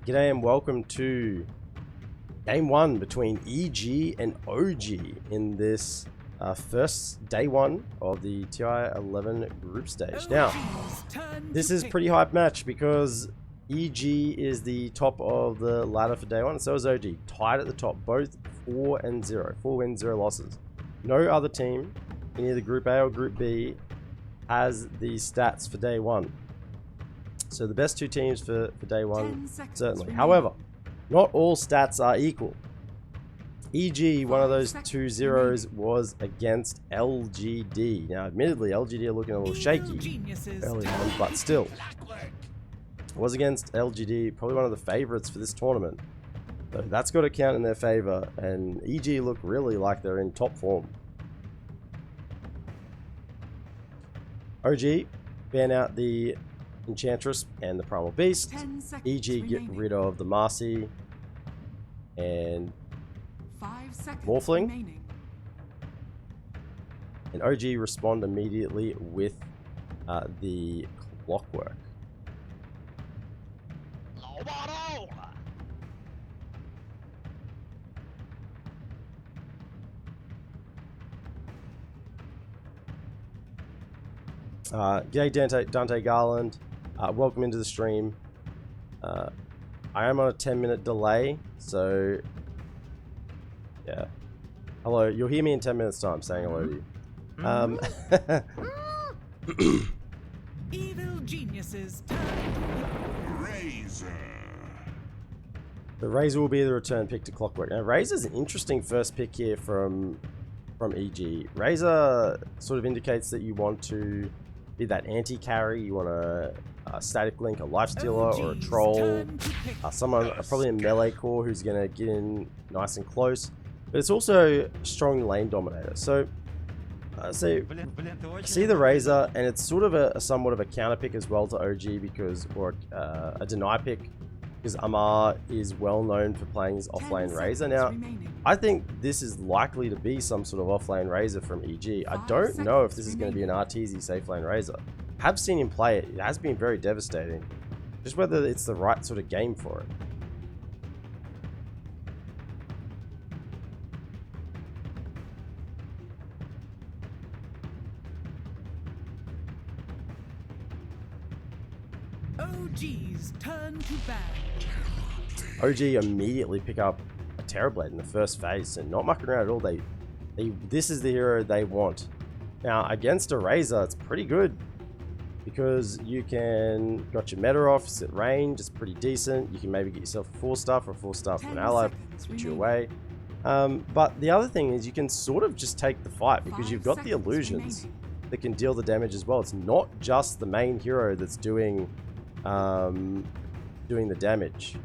G'day and welcome to Game 1 between EG and OG in this first day 1 of the TI11 group stage. Now, this is a pretty hype match because EG is the top of the ladder for day 1, and so is OG. Tied at the top, both 4-0. 4 wins, 0 losses. No other team in either Group A or Group B has these stats for day 1. So the best two teams for day 1, certainly. However, not all stats are equal. EG, one of those 2 zeros, was against LGD. Now, admittedly, LGD are looking a little shaky early on, but still. Was against LGD, probably one of the favorites for this tournament. So that's got to count in their favor, and EG look really like they're in top form. OG ban out the Enchantress and the Primal Beast. EG get rid of the Marcy and Morphling. And OG respond immediately with the Clockwork. G'day Dante Garland. Welcome into the stream. I am on a 10-minute delay, so yeah. Hello, you'll hear me in 10 minutes time saying hello to you. Evil geniuses. Razor. The Razor will be the return pick to Clockwork. Now, Razor's an interesting first pick here from EG. Razor sort of indicates that you want to be that anti-carry. You want a static link, a lifestealer, or a troll. Someone, probably a melee core who's going to get in nice and close. But it's also a strong lane dominator. So, see the Razor, and it's sort of a somewhat of a counter pick as well to OG because, or a deny pick, because Amar is well known for playing his offlane Razor. Now, I think this is likely to be some sort of offlane Razor from EG. I don't know if this is going to be an RTZ safe lane Razor. I have seen him play it. It has been very devastating. Just whether it's the right sort of game for it. OG's turn to ban. OG immediately pick up a Terrorblade in the first phase and not mucking around at all. This is the hero they want. Now, against a Razor, it's pretty good because you can got your meta off, sit range, it's pretty decent. You can maybe get yourself a 4-star for a 4-star from an ally, put you away. But the other thing is you can sort of just take the fight because you've got the illusions that can deal the damage as well. It's not just the main hero that's doing the damage.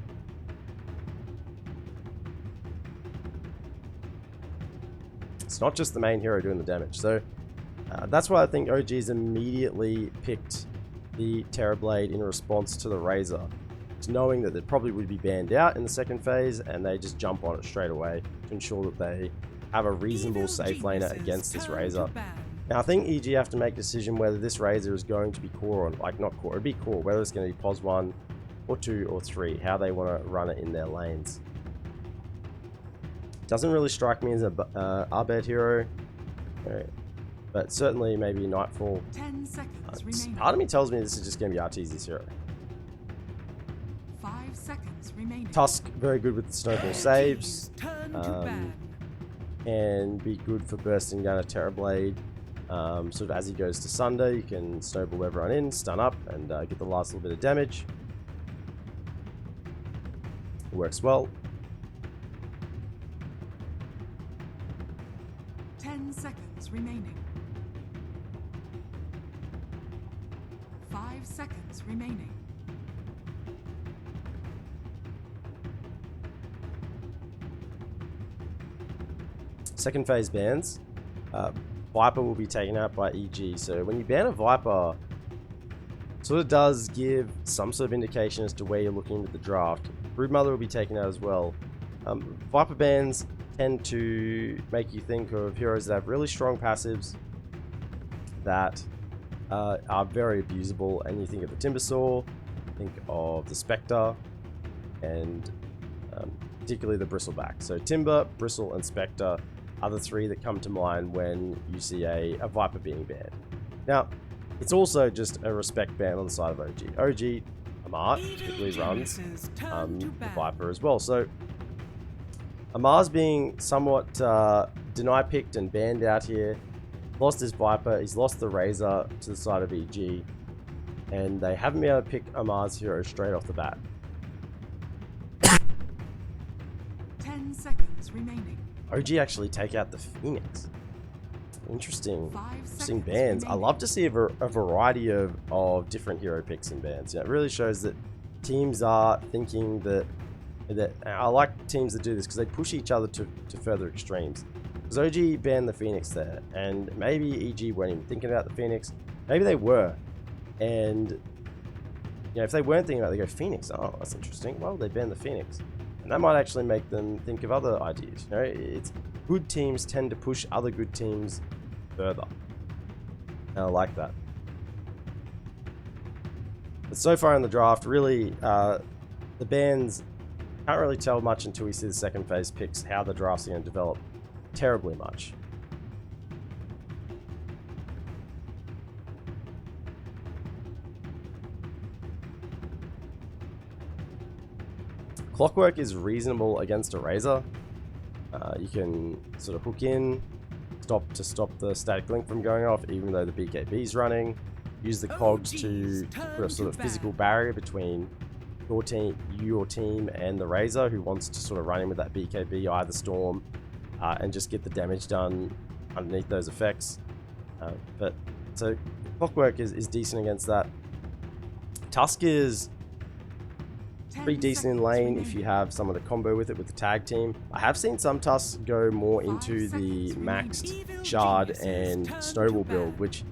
It's not just the main hero doing the damage. So that's why I think OG's immediately picked the Terrorblade in response to the Razor. It's knowing that it probably would be banned out in the second phase, and they just jump on it straight away to ensure that they have a reasonable safe laner against this Razor. Now, I think EG have to make a decision whether this Razor is going to be core or, like, not core, it'd be core, whether it's going to be POS 1 or 2 or 3, how they want to run it in their lanes. Doesn't really strike me as a Arbed hero, but certainly maybe Nightfall. 10 seconds remaining. Part of me tells me this is just going to be RTZ's hero. 5 seconds remaining. Tusk, very good with the snowball saves, Turn to ban. and be good for bursting down a Terrorblade. Sort of as he goes to Sunder, you can snowball everyone in, stun up, and get the last little bit of damage. It works well. 10 seconds remaining. 5 seconds remaining. Second phase bans. Viper will be taken out by EG. So when you ban a Viper, sort of does give some sort of indication as to where you're looking at the draft. Broodmother will be taken out as well. Viper bans tend to make you think of heroes that have really strong passives that are very abusable, and you think of the Timbersaw, think of the Spectre, and particularly the Bristleback. So Timber, Bristle, and Spectre are the three that come to mind when you see a Viper being banned. Now, it's also just a respect ban on the side of OG. OG, Amar, typically runs the Viper as well. So Amar's being somewhat deny-picked and banned out here. Lost his Viper, he's lost the Razor to the side of EG, and they haven't been able to pick Amar's hero straight off the bat. 10 seconds remaining. OG actually take out the Phoenix. Interesting 5 interesting seconds bans. I remaining. love to see a variety of different hero picks and bans. It really shows that teams are thinking that I like teams that do this because they push each other to further extremes. Because OG banned the Phoenix there, and maybe EG weren't even thinking about the Phoenix. Maybe they were, and if they weren't thinking about it, they go Phoenix. Oh, that's interesting. Well, they banned the Phoenix, and that might actually make them think of other ideas. It's good teams tend to push other good teams further, and I like that. But so far in the draft, really, the bans can't really tell much until we see the second phase picks how the draft's going to develop terribly much. Clockwork is reasonable against a Razor. You can sort of hook in, stop the static link from going off, even though the BKB is running. Use the cogs to put a sort of physical barrier between your team and the Razor, who wants to sort of run in with that BKB, either Storm, and just get the damage done underneath those effects. But so Clockwork is decent against that. Tusk is pretty decent in lane if you have some of the combo with it with the tag team. I have seen some Tusks go more into the maxed Shard and Snowball build, which,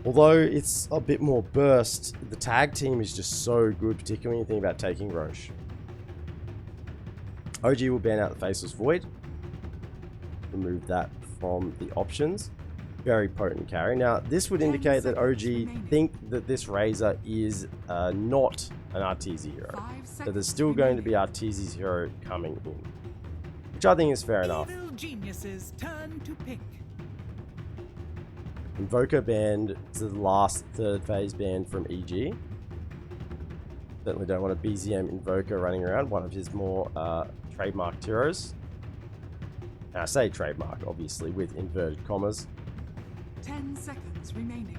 although it's a bit more burst, the tag team is just so good, particularly when you think about taking Roche. OG will ban out the Faceless Void. Remove that from the options. Very potent carry. Now, this would indicate that OG think that this Razor is not an Arteezy hero. So there's still going to be Arteezy's hero coming in, which I think is fair enough. Geniuses turn to pick. Invoker banned is the last third phase ban from EG. Certainly don't want a BZM Invoker running around, one of his more trademarked heroes. Now, I say trademark, obviously, with inverted commas. 10 seconds remaining.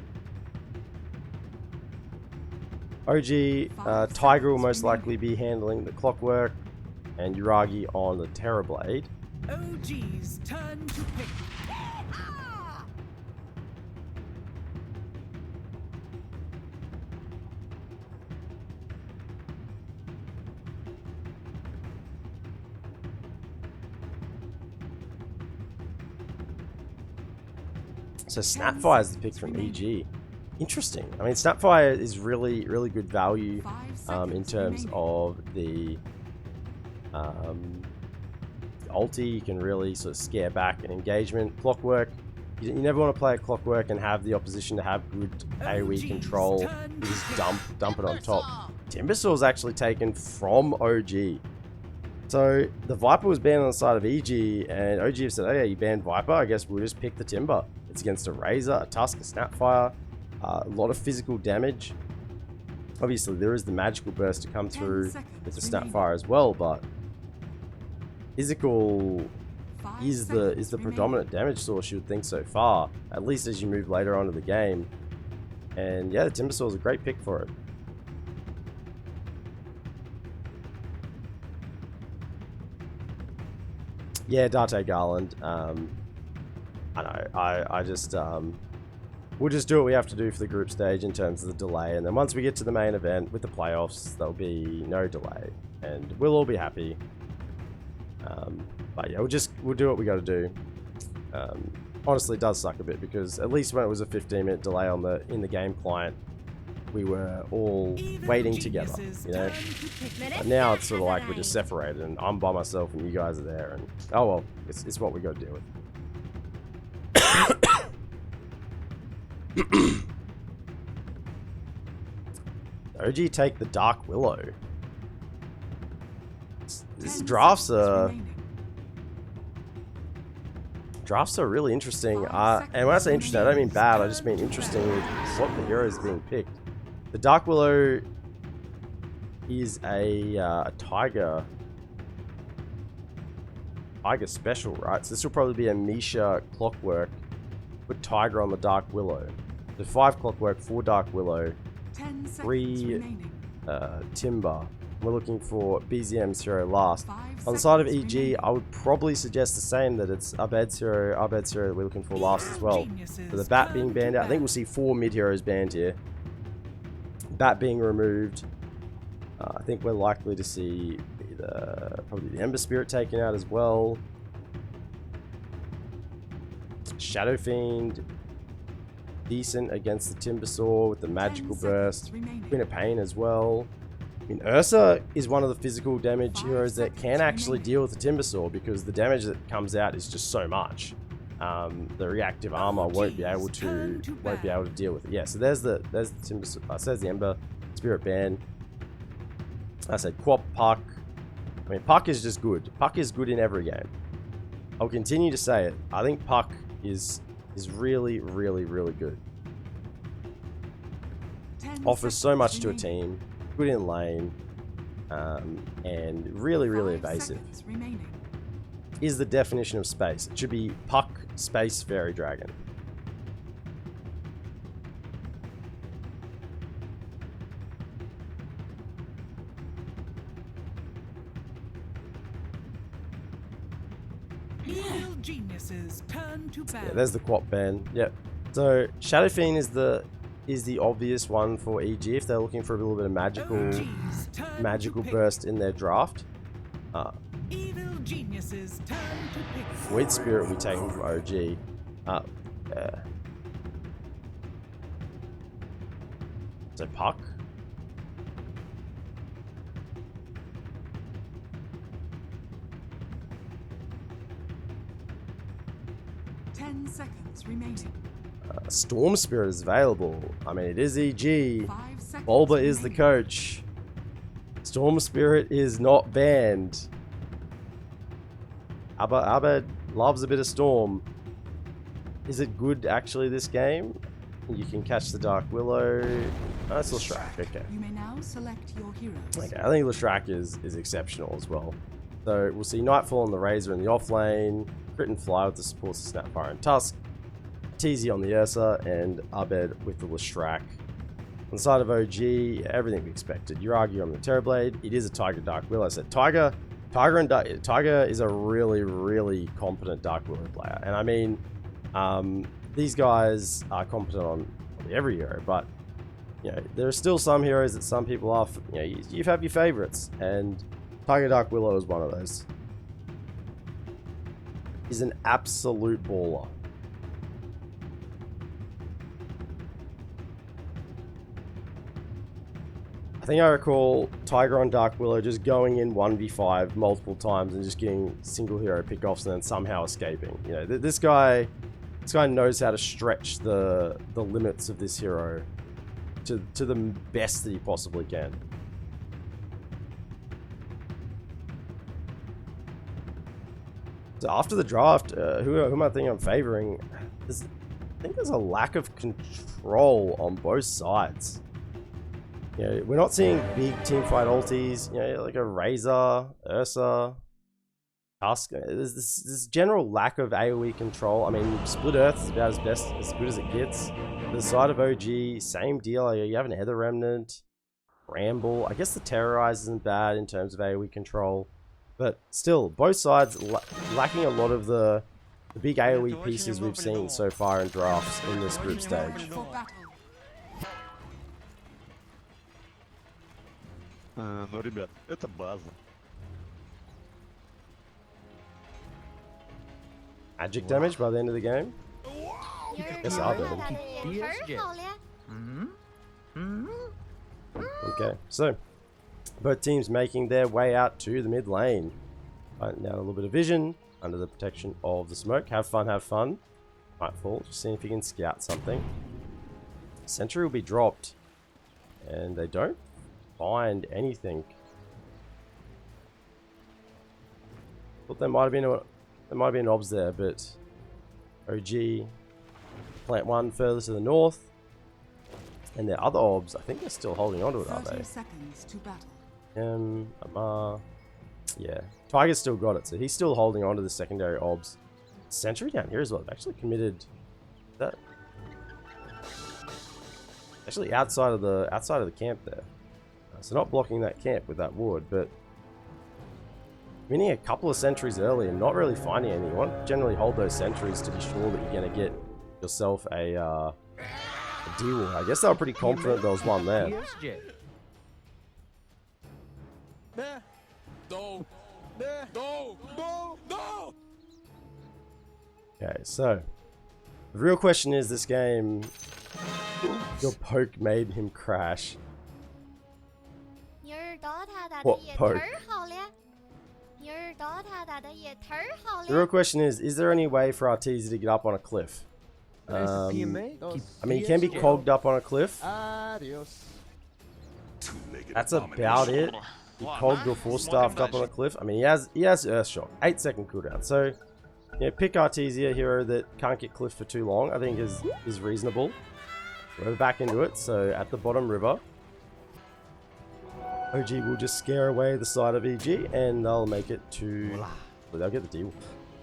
OG, Tiger will most likely be handling the Clockwork, and Uragi on the Terrorblade. OG's turn to pick. So Snapfire is the pick from EG. Interesting. I mean, Snapfire is really, really good value in terms of the ulti. You can really sort of scare back an engagement. Clockwork, you never want to play a Clockwork and have the opposition to have good AoE control. You just dump it on top. Timbersaw is actually taken from OG. So the Viper was banned on the side of EG, and OG have said, oh yeah, you banned Viper, I guess we'll just pick the Timber. It's against a Razor, a Tusk, a Snapfire, a lot of physical damage. Obviously there is the magical burst to come through with the Snapfire as well, but physical is the predominant damage source, you would think so far, at least as you move later on in the game. And yeah, the Timbersaw is a great pick for it. Yeah, Dante Garland. I know. I just we'll just do what we have to do for the group stage in terms of the delay, and then once we get to the main event with the playoffs, there'll be no delay, and we'll all be happy. But yeah, we'll do what we got to do. Honestly, it does suck a bit because at least when it was a 15-minute delay on in the game client, we were all waiting together, you know. But now it's sort of like we're just separated, and I'm by myself, and you guys are there, and oh well, it's what we got to deal with. OG take the Dark Willow. These 10 drafts seconds are remaining. really interesting. 5 And when I say seconds interesting, I don't mean bad. I just turn mean to interesting bad. with what the heroes being picked. The Dark Willow is a tiger special, right? So this will probably be a Misha Clockwork. Put Tiger on the Dark Willow. So 5 Clockwork, 4 Dark Willow, 10 seconds 3 remaining. Timber. We're looking for BZM's hero last. 5 On the side of seconds EG, remaining. I would probably suggest the same, that it's Abed's hero that we're looking for last as well. For the Bat being banned out, I think we'll see 4 mid heroes banned here. Bat being removed. I think we're likely to see probably the Ember Spirit taken out as well. Shadow Fiend, decent against the Timbersaw with the magical burst. Queen of Pain as well. I mean, Ursa is one of the physical damage heroes that can actually deal with the Timbersaw, because the damage that comes out is just so much. The reactive armor won't be able to deal with it. Yeah, so there's the Timbersaw. There's the Ember Spirit ban. I said Quap, Puck. I mean, Puck is just good. Puck is good in every game. I'll continue to say it. I think Puck is really, really, really good. Offers so much to a team. Good in lane. And really, really evasive. Is the definition of space. It should be Puck, Space, Fairy Dragon. Evil geniuses turn to bad. Yeah, there's the Quap ban. Yep. So Shadow Fiend is the obvious one for EG if they're looking for a little bit of magical burst in their draft. Evil geniuses turn to pick. Void Spirit will be taken from OG. So Puck. Seconds remaining. Storm Spirit is available. I mean, it is EG. 5 seconds Bulba is the remaining. coach. Storm Spirit is not banned. Abed loves a bit of Storm. Is it good actually this game? You can catch the Dark Willow. Oh, it's Leshrac. Okay. You may now select your heroes. Okay, I think Leshrac is exceptional as well. So we'll see Nightfall on the Razor in the off lane, Crit and Fly with the supports of Snapfire and Tusk, TZ on the Ursa, and Abed with the Leshrac. On the side of OG, everything we expected. Yuragi on the Terrorblade. It is a Tiger Dark Willow. I said Tiger is a really, really competent Dark Willow player. And I mean, these guys are competent on every hero, but you know, there are still some heroes that some people are, you know, you have your favorites, and Tiger Dark Willow is one of those. He's an absolute baller. I think I recall Tiger on Dark Willow just going in 1v5 multiple times and just getting single hero pickoffs and then somehow escaping. You know, this guy knows how to stretch the limits of this hero to the best that he possibly can. So after the draft, who am I thinking I'm favoring? I think there's a lack of control on both sides. You know, we're not seeing big teamfight ultis, you know, like a Razor, Ursa, Tusk. There's this general lack of AoE control. I mean, Split Earth is about as good as it gets. The side of OG, same deal. You have an Ether Remnant, Ramble. I guess the Terrorize isn't bad in terms of AoE control. But still, both sides lacking a lot of the big AoE pieces we've seen so far in drafts in this group stage. For battle. Ну, ребят, это база. Magic damage by the end of the game? Yes, I'll do Okay, so both teams making their way out to the mid lane. Right, now a little bit of vision under the protection of the smoke. Have fun, have fun. Nightfall, just seeing if you can scout something. Sentry will be dropped, and they don't find anything. Thought there might have been obs there, but OG plant 1 further to the north. And their other obs, I think they're still holding on to it, aren't 30 they? seconds to battle. Amar. Yeah. Tiger's still got it, so he's still holding on to the secondary obs. Sentry down here as well. They've actually committed that. Actually outside of the camp there. So not blocking that camp with that wood, but winning a couple of sentries early and not really finding anything. You want to generally hold those sentries to be sure that you're going to get yourself a deal. I guess they were pretty confident there was one there. Okay, so the real question is, this game, your poke made him crash. What poke? The real question is there any way for Arteezy to get up on a cliff? I mean, he can be cogged up on a cliff. That's about it. He cogged or force-staffed up on a cliff. I mean, he has Earth Shock, 8-second cooldown. So, you know, pick Arteezy, a hero that can't get cliff for too long, I think is reasonable. We're back into it. So, at the bottom river, OG will just scare away the side of EG, and they'll make it to... Well, they'll get the deal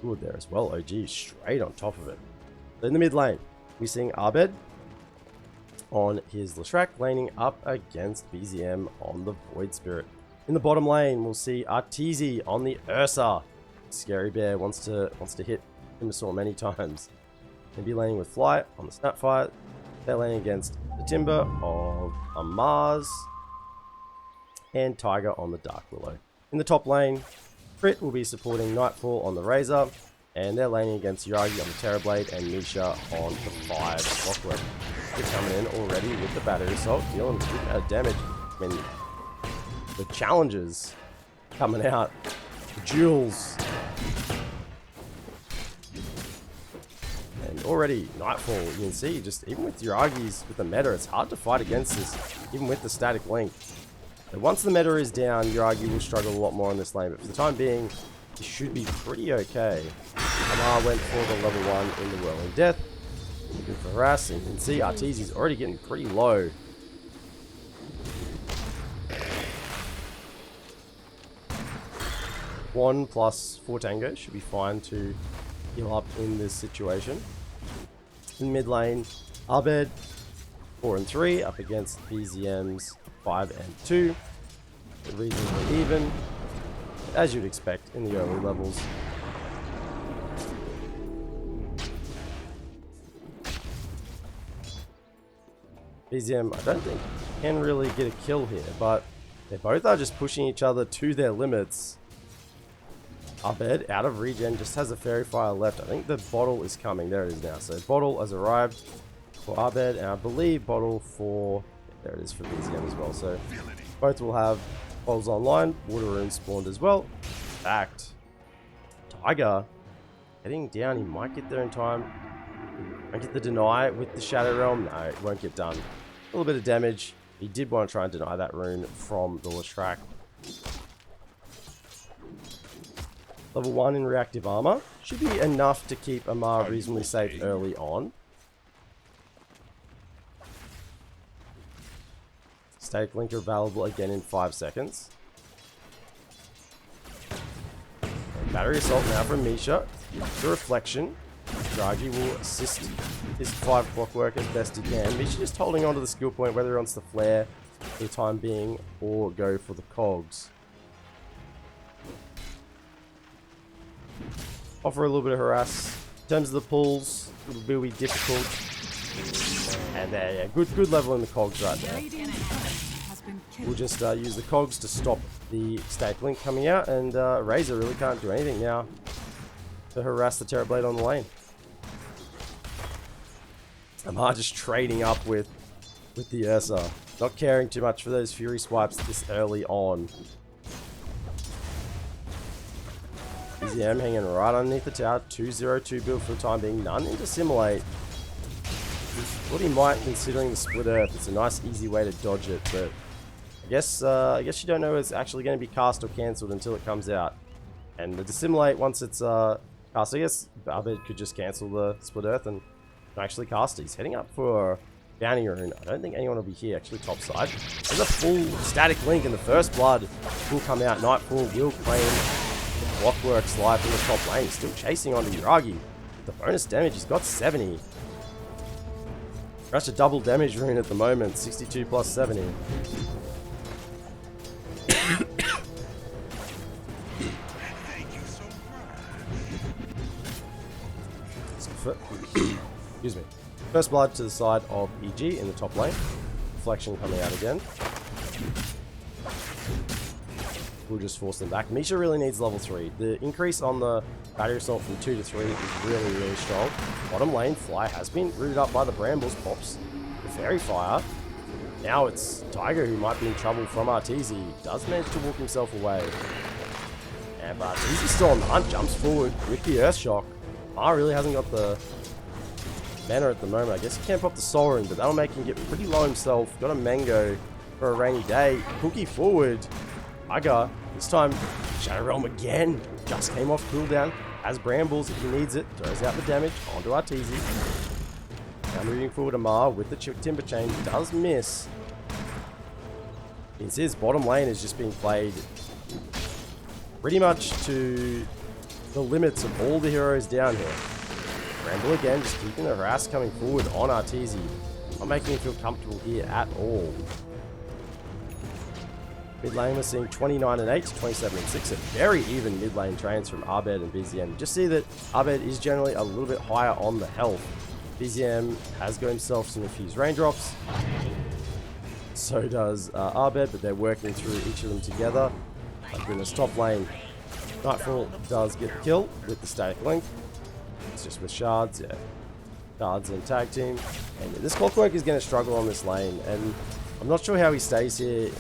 good there as well. OG straight on top of it. In the mid lane, we're seeing Abed on his Leshrac laning up against BZM on the Void Spirit. In the bottom lane, we'll see Arteezy on the Ursa. Scary Bear wants to hit Timbersaw many times. He'll be laning with Flight on the Snapfire. They're laning against the Timber of Amars and Tiger on the Dark Willow. In the top lane, Crit will be supporting Nightfall on the Razor, and they're laning against Yagi on the Terrorblade and Misha on the 5 Clockwork. They're coming in already with the Battery Assault, dealing a good amount of damage. I mean, the challenges coming out, the duels, and already Nightfall, you can see, just even with Yuragi's, with the meta, it's hard to fight against this, even with the static link. And once the meta is down, Yuragi will struggle a lot more on this lane, but for the time being, he should be pretty okay. Amar went for the level 1 in the Whirling Death. Good for harass, and you can see Arteezy's already getting pretty low. One plus 4 Tango should be fine to heal up in this situation. In mid lane, Abed 4 and 3 up against BZM's 5 and 2. Reasonably even, as you'd expect in the early levels. BZM, I don't think, can really get a kill here, but they both are just pushing each other to their limits. Abed, out of regen, just has a Fairy Fire left. I think the bottle is coming. There it is now. So bottle has arrived for Abed, and I believe bottle for... There it is for BZM as well. So both will have bottles online. Water Rune spawned as well. In fact, Tiger heading down. He might get there in time. Might get the deny with the Shadow Realm. No, it won't get done. A little bit of damage. He did want to try and deny that rune from the Leshrac. Level 1 in reactive armor. Should be enough to keep Amar reasonably safe early on. Static Link available again in 5 seconds. And Battery Assault now from Misha. The Reflection. Dragi will assist his 5 Clockwork as best he can. Misha just holding on to the skill point, whether he wants to flare for the time being or go for the cogs. Offer a little bit of harass. In terms of the pulls, it will be difficult. And there, yeah, good level in the cogs right there. We'll just use the cogs to stop the Static Link coming out, and Razor really can't do anything now to harass the Terrorblade on the lane. Amar just trading up with the Ursa, not caring too much for those Fury swipes this early on. BZM hanging right underneath the tower, 202 build for the time being, none into Assimilate. Thought he might, considering the Split Earth. It's a nice easy way to dodge it, but I guess you don't know it's actually going to be cast or cancelled until it comes out. And the dissimulate, once it's cast, I guess Abed could just cancel the Split Earth and actually cast it. He's heading up for Bounty Rune. I don't think anyone will be here, actually, top side. There's a full static link, and the first blood will come out. Nightfall will claim the Clockwork slide from the top lane. He's still chasing onto Yuragi. The bonus damage, he's got 70. Rush a double damage rune at the moment, 62 plus 70. Excuse me. First blood to the side of EG in the top lane. Reflection coming out again. We'll just force them back. Misha really needs level 3. The increase on the battery assault from 2 to 3 is really, really strong. Bottom lane, Fly has been rooted up by the Brambles. Pops the Fairy Fire. Now it's Tiger who might be in trouble from Arteezy. Does manage to walk himself away. And Arteezy's still on the hunt. Jumps forward with the Earth Shock. Mar really hasn't got the mana at the moment. I guess he can't pop the Soul Ring, but that'll make him get pretty low himself. Got a Mango for a rainy day. Cookie forward. Tiger, this time Shadow Realm again. Just came off cooldown. Has Brambles if he needs it. Throws out the damage onto Arteezy. Now moving forward to Mar with the Timber Chain. Does miss. His bottom lane is just being played pretty much to the limits of all the heroes down here. Bramble again, just keeping the harass coming forward on Arteezy. Not making him feel comfortable here at all. Mid lane, we're seeing 29 and 8 to 27 and 6. A very even mid lane trains from Abed and BZM. Just see that Abed is generally a little bit higher on the health. BZM has got himself some infused raindrops. So does Abed, but they're working through each of them together. My goodness, top lane. Nightfall does get the kill with the static link. It's just with shards, yeah. Shards and tag team. And this Clockwork is going to struggle on this lane, and I'm not sure how he stays here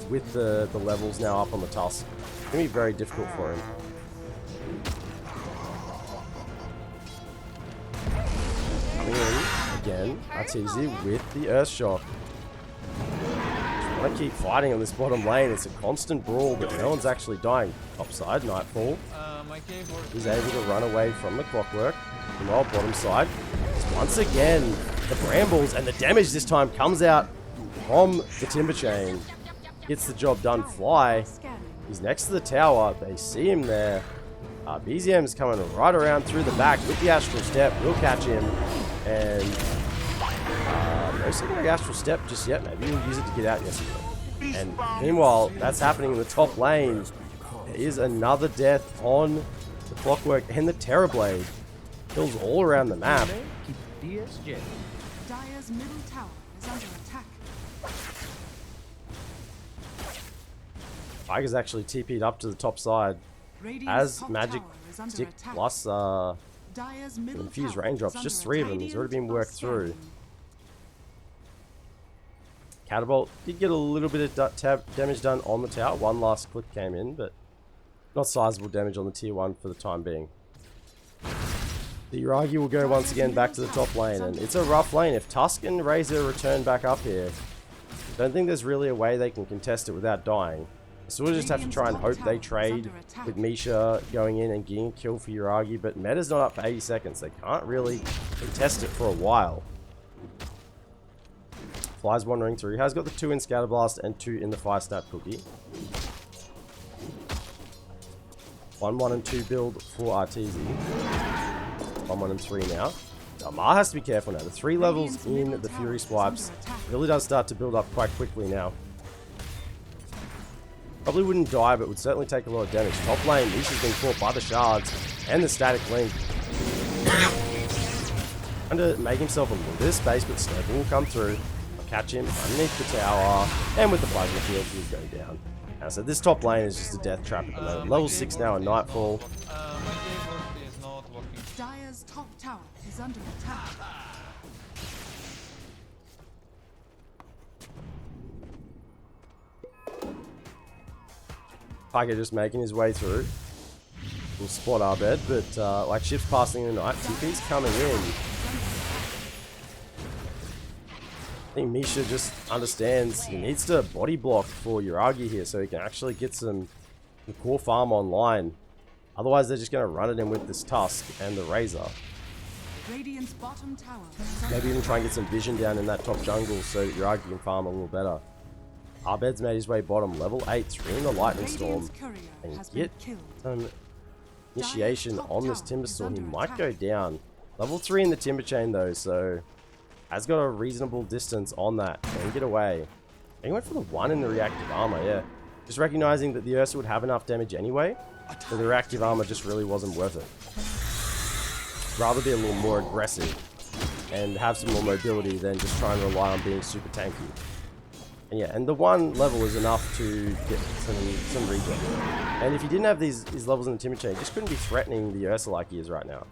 with the levels now up on the tusk. It's going to be very difficult for him. Coming in again, Arteezy with the Earth Shock. Just want to keep fighting on this bottom lane. It's a constant brawl, but no one's actually dying. Topside, Nightfall is able to run away from the Clockwork. Meanwhile, bottom side, once again, the Brambles, and the damage this time comes out from the Timber Chain. Gets the job done. Fly, he's next to the tower. They see him there. BZM's coming right around through the back with the Astral Step. We'll catch him. And no secondary Astral Step just yet. Maybe we'll use it to get out. Yes, we will. And meanwhile, that's happening in the top lane. There is another death on the Clockwork and the Terrorblade. Kills all around the map. Dire's middle tower is under attack. Tiger's actually TP'd up to the top side. As Magic Stick plus infused raindrops, just 3 of them, has already been worked through. Catapult did get a little bit of damage done on the tower. One last click came in, but not sizable damage on the tier 1 for the time being. The Yuragi will go once again back to the top lane, and it's a rough lane. If Tusk and Razor return back up here, I don't think there's really a way they can contest it without dying. So we'll just have to try and hope they trade with Misha going in and getting a kill for Yuragi, but meta's not up for 80 seconds. They can't really contest it for a while. Fly's wandering through. He has got the 2 in Scatterblast and 2 in the Fire Snap Cookie. 1, 1, and 2 build for Arteezy. 1, 1, and 3 now. Mar has to be careful now. The 3 levels in the Fury Swipes really does start to build up quite quickly now. Probably wouldn't die, but would certainly take a lot of damage. Top lane, Misha's been caught by the shards and the static link. Trying to make himself a little bit of space, but Snowball will come through. I'll catch him underneath the tower, and with the Plasma Field, he'll go down. Now, so this top lane is just a death trap at the moment. Level 6 now in Nightfall. Dire's top tower is under attack. Tiger just making his way through. We'll spot our bed, but like ships passing in the night, TP's coming in. I think Misha just understands he needs to body block for Yuragi here so he can actually get some core farm online. Otherwise, they're just going to run it in with this Tusk and the Razor. Radiant's bottom tower. Maybe even try and get some vision down in that top jungle so that Yuragi can farm a little better. Abed's made his way bottom, level 8, 3 in the Lightning Storm. And get some initiation on this Timber Storm. He might go down. Level 3 in the Timber Chain though, so has got a reasonable distance on that. Can get away. He went for the 1 in the reactive armor, yeah. Just recognizing that the Ursa would have enough damage anyway, but the reactive armor just really wasn't worth it. Rather be a little more aggressive and have some more mobility than just try and rely on being super tanky. And yeah, and the 1 level is enough to get some regen. And if you didn't have these levels in the Timber Chain, you just couldn't be threatening the Ursa like he is right now.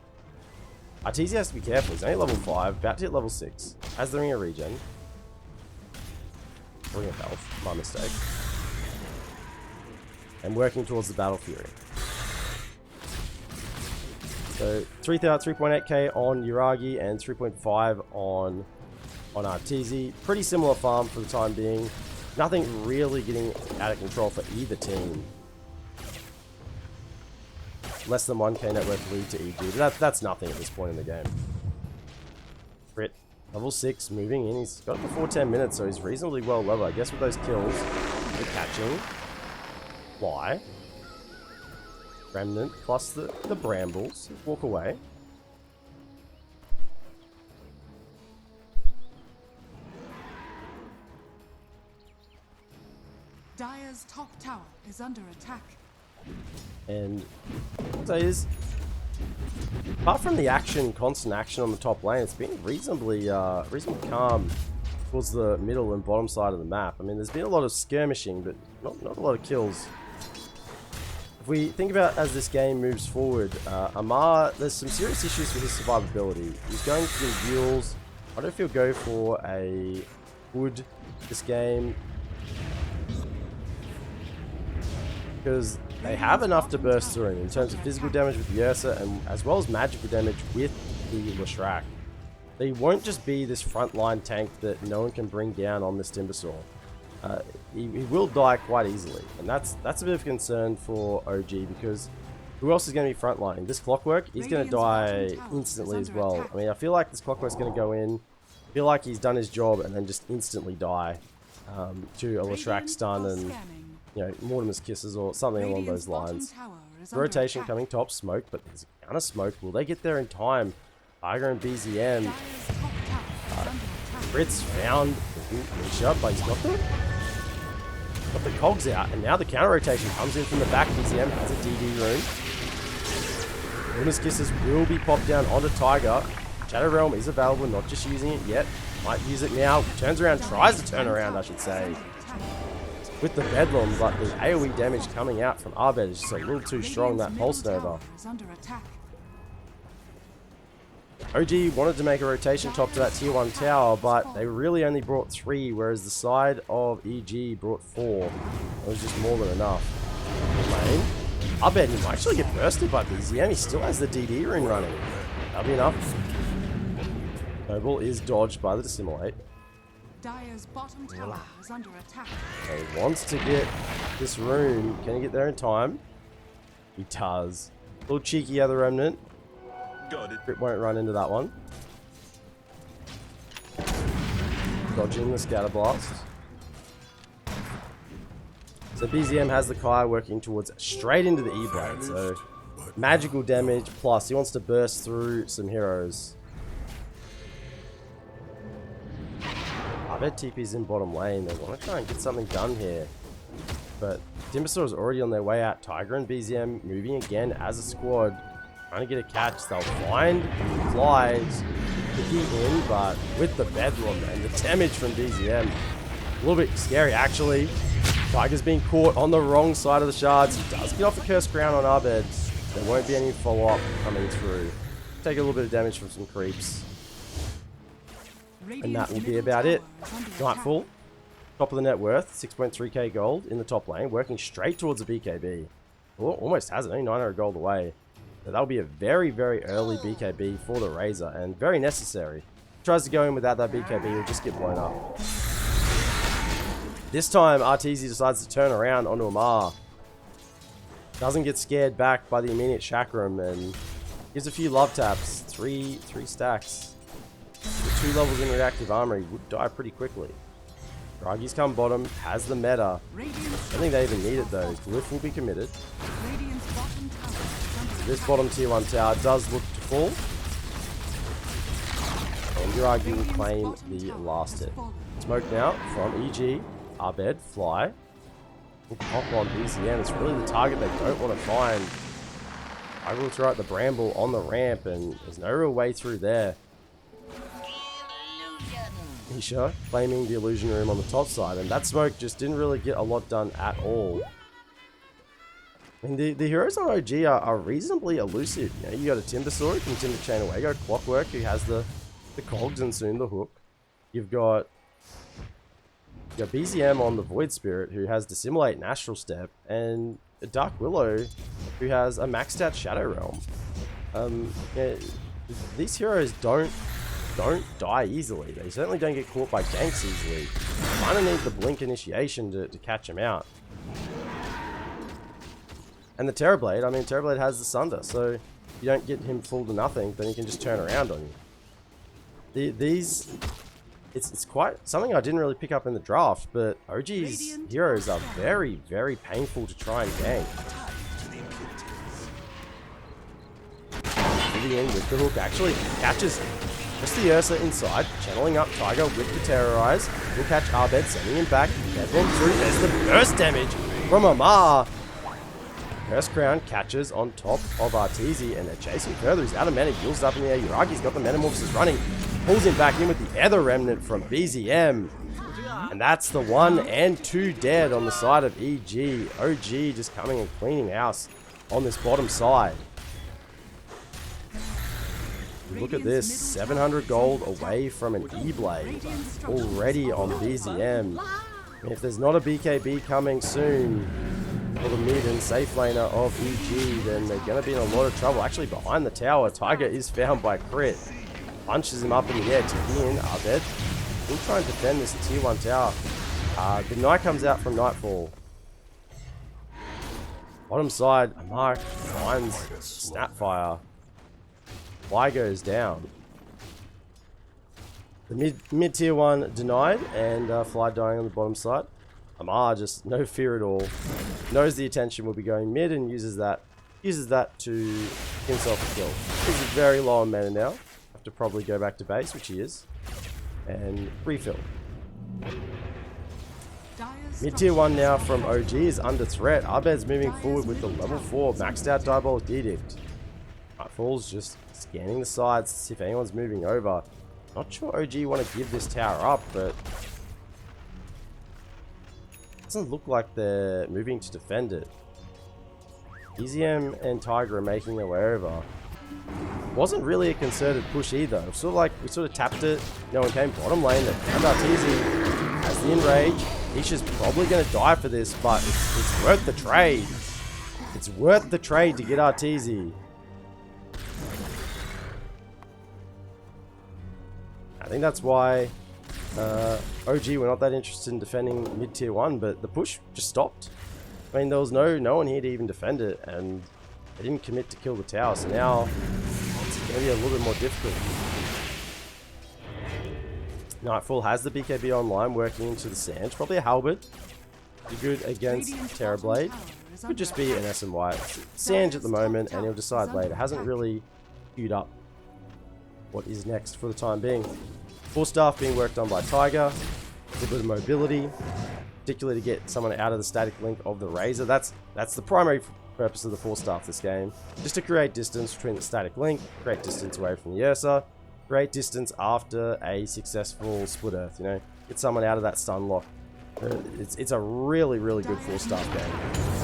Arteezy has to be careful. He's only level 5, about to hit level 6. Has the Ring of Regen. Ring of Health, my mistake. And working towards the Battle Fury. So 3.8k on Yuragi and 3.5 on Arteezy. Pretty similar farm for the time being. Nothing really getting out of control for either team. Less than 1k net worth lead to EG. But that's nothing at this point in the game. Crit. Level 6, moving in. He's got it before 10 minutes, so he's reasonably well leveled. I guess with those kills, the catching. Fly. Remnant plus the brambles. Walk away. Dire's top tower is under attack. And so is, apart from the constant action on the top lane, it's been reasonably calm towards the middle and bottom side of the map. I mean, there's been a lot of skirmishing, but not a lot of kills. If we think about as this game moves forward, Amar, there's some serious issues with his survivability. He's going through duels. I don't know if he'll go for a wood this game, because they have enough to burst through him in terms of physical damage with the Ursa and as well as magical damage with the Leshrac. They won't just be this frontline tank that no one can bring down on this Timbersaw. He will die quite easily, and that's a bit of a concern for OG, because who else is going to be frontlining? This Clockwork, he's going to die instantly as well. I mean, I feel like this Clockwork's going to go in, feel like he's done his job, and then just instantly die to a Leshrac stun and, you know, Mortimer's Kisses or something along those lines. Rotation coming top, smoke, but there's a counter smoke. Will they get there in time? Tiger and BZM. Fritz found Misha, but he's got the cogs out, and now the counter rotation comes in from the back. BZM has a DD rune. Mortimer's Kisses will be popped down onto Tiger. Shadow Realm is available, not just using it yet. Might use it now. Turns around, tries to turn around, I should say, with the Bedlam, but the AoE damage coming out from Abed is just a little too strong, that Pulse Nova. OG wanted to make a rotation top to that tier 1 tower, but they really only brought 3, whereas the side of EG brought 4. It was just more than enough. Lane. Abed, he might actually get bursted by BZM. He still has the DD rune running. That'll be enough. Noble is dodged by the Dissimulate. Dire's bottom tower is under attack. He wants to get this rune. Can he get there in time? He does. A little cheeky other Remnant. Got it. Crit won't run into that one. Dodging the Scatter Blast. So BZM has the Kai working towards straight into the E-Blade. So magical damage plus he wants to burst through some heroes. Abed TP's in bottom lane. They want to try and get something done here. But Timbersaw is already on their way out. Tiger and BZM moving again as a squad. Trying to get a catch. They'll find Flies picking in, but with the Bedlam and the damage from BZM, a little bit scary actually. Tiger's being caught on the wrong side of the shards. He does get off the Cursed Crown on Abed. There won't be any follow-up coming through. Take a little bit of damage from some creeps. And that will be about it. Nightfall, top of the net worth, 6.3k gold in the top lane, working straight towards the BKB. Oh, almost has it, only 900 gold away. So that'll be a very, very early BKB for the Razor, and very necessary. Tries to go in without that BKB, he'll just get blown up. This time, Arteezy decides to turn around onto Amar. Doesn't get scared back by the immediate chakram and gives a few love taps. Three stacks. With 2 levels in reactive armor, he would die pretty quickly. Dragi's come bottom, has the meta. I don't think they even need it though. Glyph will be committed. This bottom tier 1 tower does look to fall. And Dragi will claim the last hit. Smoke now from EG, Abed, Fly. Will pop on BZM. It's really the target they don't want to find. I will throw out the Bramble on the ramp and there's no real way through there. Misha claiming the illusion room on the top side, and that smoke just didn't really get a lot done at all. I mean, the heroes on OG are reasonably elusive. You know, you got a Timbersaw who can Timber Chain away, you got Clockwork who has the cogs and soon the hook. You've got BZM on the Void Spirit who has Dissimulate and Astral Step, and a Dark Willow who has a maxed out Shadow Realm. Yeah, these heroes don't die easily. They certainly don't get caught by ganks easily. You kind of need the blink initiation to catch them out. And the Terrorblade, I mean, Terrorblade has the Sunder, so if you don't get him full to nothing, then he can just turn around on you. It's quite something I didn't really pick up in the draft, but OG's heroes are very, very painful to try and gank. Moving in with the hook, actually catches just the Ursa inside, channeling up Tiger with the Terrorize. Will catch Abed, sending him back. Deadlock through, there's the burst damage from Amar. Curse Crown catches on top of Arteezy, and they're chasing further. He's out of mana, yields up in the air. Uragi's got the Metamorphosis running, pulls him back in with the Ether Remnant from BZM. And that's the 1 and 2 dead on the side of EG. OG just coming and cleaning house on this bottom side. Look at this, 700 gold away from an E-Blade already on BZM. And if there's not a BKB coming soon for the mid and safe laner of EG, then they're going to be in a lot of trouble. Actually, behind the tower, Tiger is found by Crit. Punches him up in the air, taking in Abed. He'll try and defend this tier 1 tower. The Knight comes out from Nightfall. Bottom side, Amar finds Snapfire. Fly goes down. The mid tier 1 denied, and Fly dying on the bottom side. Amar just no fear at all. Knows the attention will be going mid and uses that to himself a kill. He's very low on mana now. Have to probably go back to base, which he is, and refill. Mid tier 1 now from OG is under threat. Abed's moving forward with the level 4 maxed out Diabolic Edict. Nightfall's just scanning the sides to see if anyone's moving over. Not sure OG want to give this tower up, but doesn't look like they're moving to defend it. EZM and Tiger are making their way over. Wasn't really a concerted push either. It was sort of like we sort of tapped it. No one came bottom lane. They found Arteezy has the enrage. Isha's probably going to die for this, but it's worth the trade. It's worth the trade to get Arteezy. I think that's why OG were not that interested in defending mid tier 1, but the push just stopped. I mean, there was no one here to even defend it, and they didn't commit to kill the tower, so now it's going to be a little bit more difficult. Nightfall has the BKB online, working into the Sand. Probably a Halberd. Be good against Terrorblade. Could just be an SMY. Sand at the moment, and he'll decide later. Hasn't really queued up what is next for the time being. Full staff being worked on by Tiger. A little bit of mobility, particularly to get someone out of the static link of the Razor. That's the primary purpose of the full staff this game. Just to create distance between the static link, create distance away from the Ursa, create distance after a successful split earth, you know. Get someone out of that stun lock. It's a really, really good full staff game.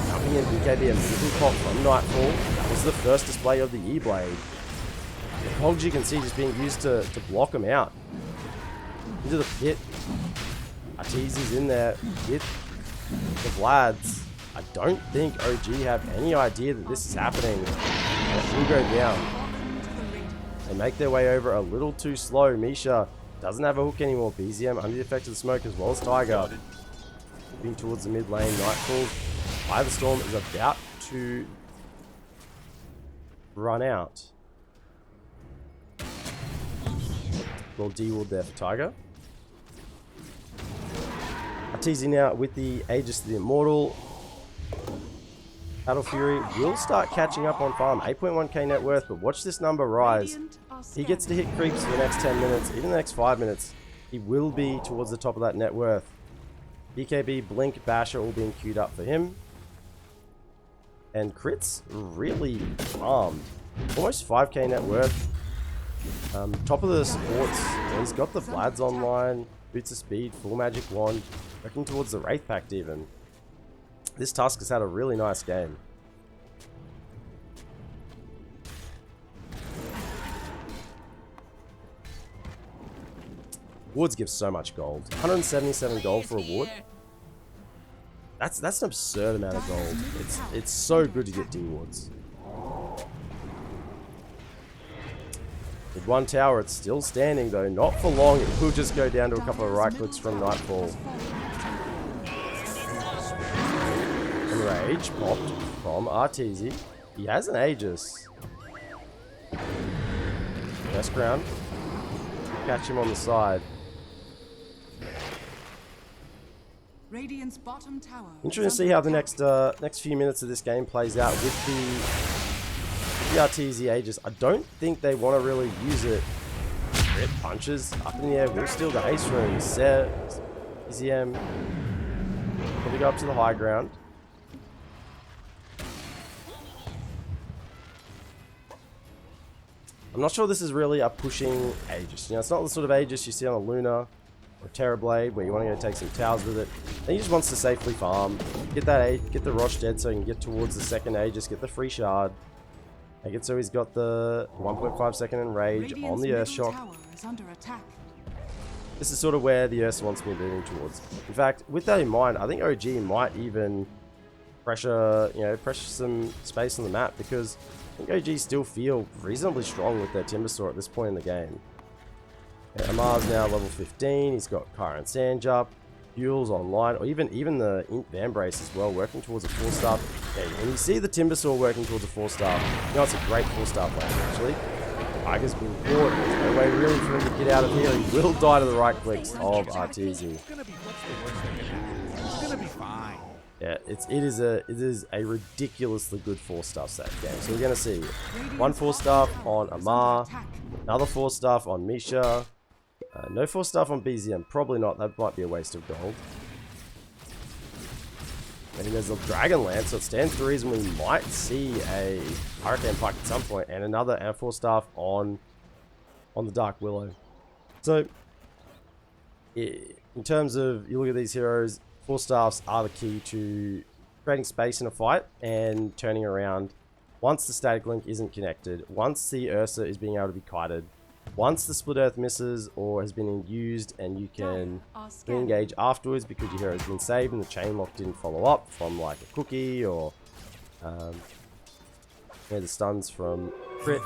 Jumping in BKB immediately pop from Nightfall. That was the first display of the E-Blade. The cogs you can see just being used to block them out. Into the pit. Arteezy's in there with the Vlads. I don't think OG have any idea that this is happening. And it will go down. They make their way over a little too slow. Misha doesn't have a hook anymore. BZM under the effect of the smoke as well as Tiger. Moving towards the mid lane. Nightfall by the Storm is about to run out. Well, D-Ward there for Tiger. Arteezy now with the Aegis of the Immortal. Battle Fury will start catching up on farm. 8.1k net worth, but watch this number rise. He gets to hit creeps for the next 10 minutes, even the next 5 minutes. He will be towards the top of that net worth. BKB, Blink, Basher all being queued up for him. And crits really farmed. Almost 5k net worth. Top of the supports. He's got the Vlads online. Boots of Speed, full magic wand. Working towards the Wraith Pact even. This Tusk has had a really nice game. Wards give so much gold. 177 gold for a ward. That's an absurd amount of gold. It's so good to get D wards. With one tower, it's still standing though. Not for long. It will just go down to a couple of right clicks from Nightfall. Rage popped from Arteezy. He has an Aegis. Best ground. Catch him on the side. Radiant's bottom tower. Interesting to see how the next few minutes of this game plays out with the Arteezy Aegis. I don't think they want to really use it. Crit punches up in the air. Will steal the Ace Room. EZM. Probably go up to the high ground. I'm not sure this is really a pushing Aegis. You know, it's not the sort of Aegis you see on a Luna or Terrorblade where you want to go take some towers with it. And he just wants to safely farm, get the Rosh dead so he can get towards the second Aegis, get the free shard. Make it so he's got the 1.5 second enrage on the Earthshock. This is sort of where the Ursa wants to be moving towards. In fact, with that in mind, I think OG might even pressure some space on the map because I think OG still feel reasonably strong with their Timbersaw at this point in the game. Yeah, Amar's now level 15. He's got Kyra and Sanjup, Fuels online, or even the Int Vambrace as well, working towards a 4-star. Yeah, when you see the Timbersaw working towards a 4-star, you know it's a great 4-star plan actually. Tiger's been caught. There's no way really for him to get out of here. He will die to the right clicks of Arteezy. It's gonna be fine. Yeah, it is a ridiculously good 4-star save game. So we're gonna see one 4-star on Amar, another 4-star on Misha, no 4-star on BZM, probably not. That might be a waste of gold. And there's a Dragon Lance, so it stands to reason we might see a Hurricane Pike at some point, and another 4-star on the Dark Willow. So in terms of, you look at these heroes, 4-stars are the key to creating space in a fight and turning around once the static link isn't connected, once the Ursa is being able to be kited, once the Split Earth misses or has been used and you can re-engage afterwards because your hero has been saved and the chain lock didn't follow up from like a cookie or the stuns from crit.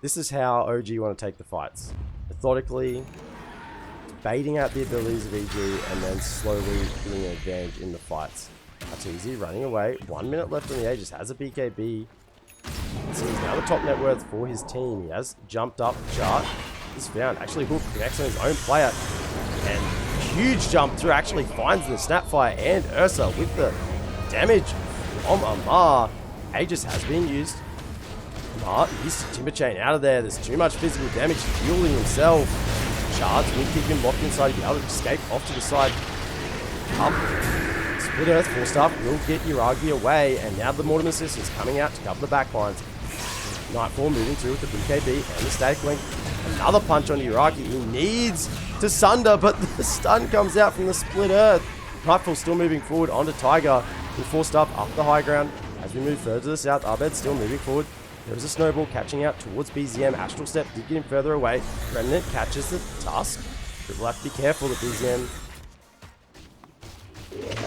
This is how OG want to take the fights. Methodically, baiting out the abilities of EG and then slowly getting an advantage in the fights. That's easy, running away. 1 minute left on the Aegis, has a BKB. So he's now the top net worth for his team. He has jumped up the chart. He's found, actually Hook connects on his own player. And huge jump through, actually finds the Snapfire and Ursa with the damage from Amar. Aegis has been used. Amar is Timber Chain out of there. There's too much physical damage. He's fueling himself. Shards will keep him locked inside. He'll be able to escape off to the side. Up. Split Earth, 4-star will get Yuragi away. And now the Mortem Assist is coming out to cover the backlines. Nightfall moving through with the BKB and the Static Link. Another punch on Yuragi. He needs to sunder, but the stun comes out from the Split Earth. Nightfall still moving forward onto Tiger. With 4-star up the high ground. As we move further to the south, Abed still moving forward. There is a snowball catching out towards BZM. Astral Step did get him further away. Remnant catches the Tusk. But we'll have to be careful that BZM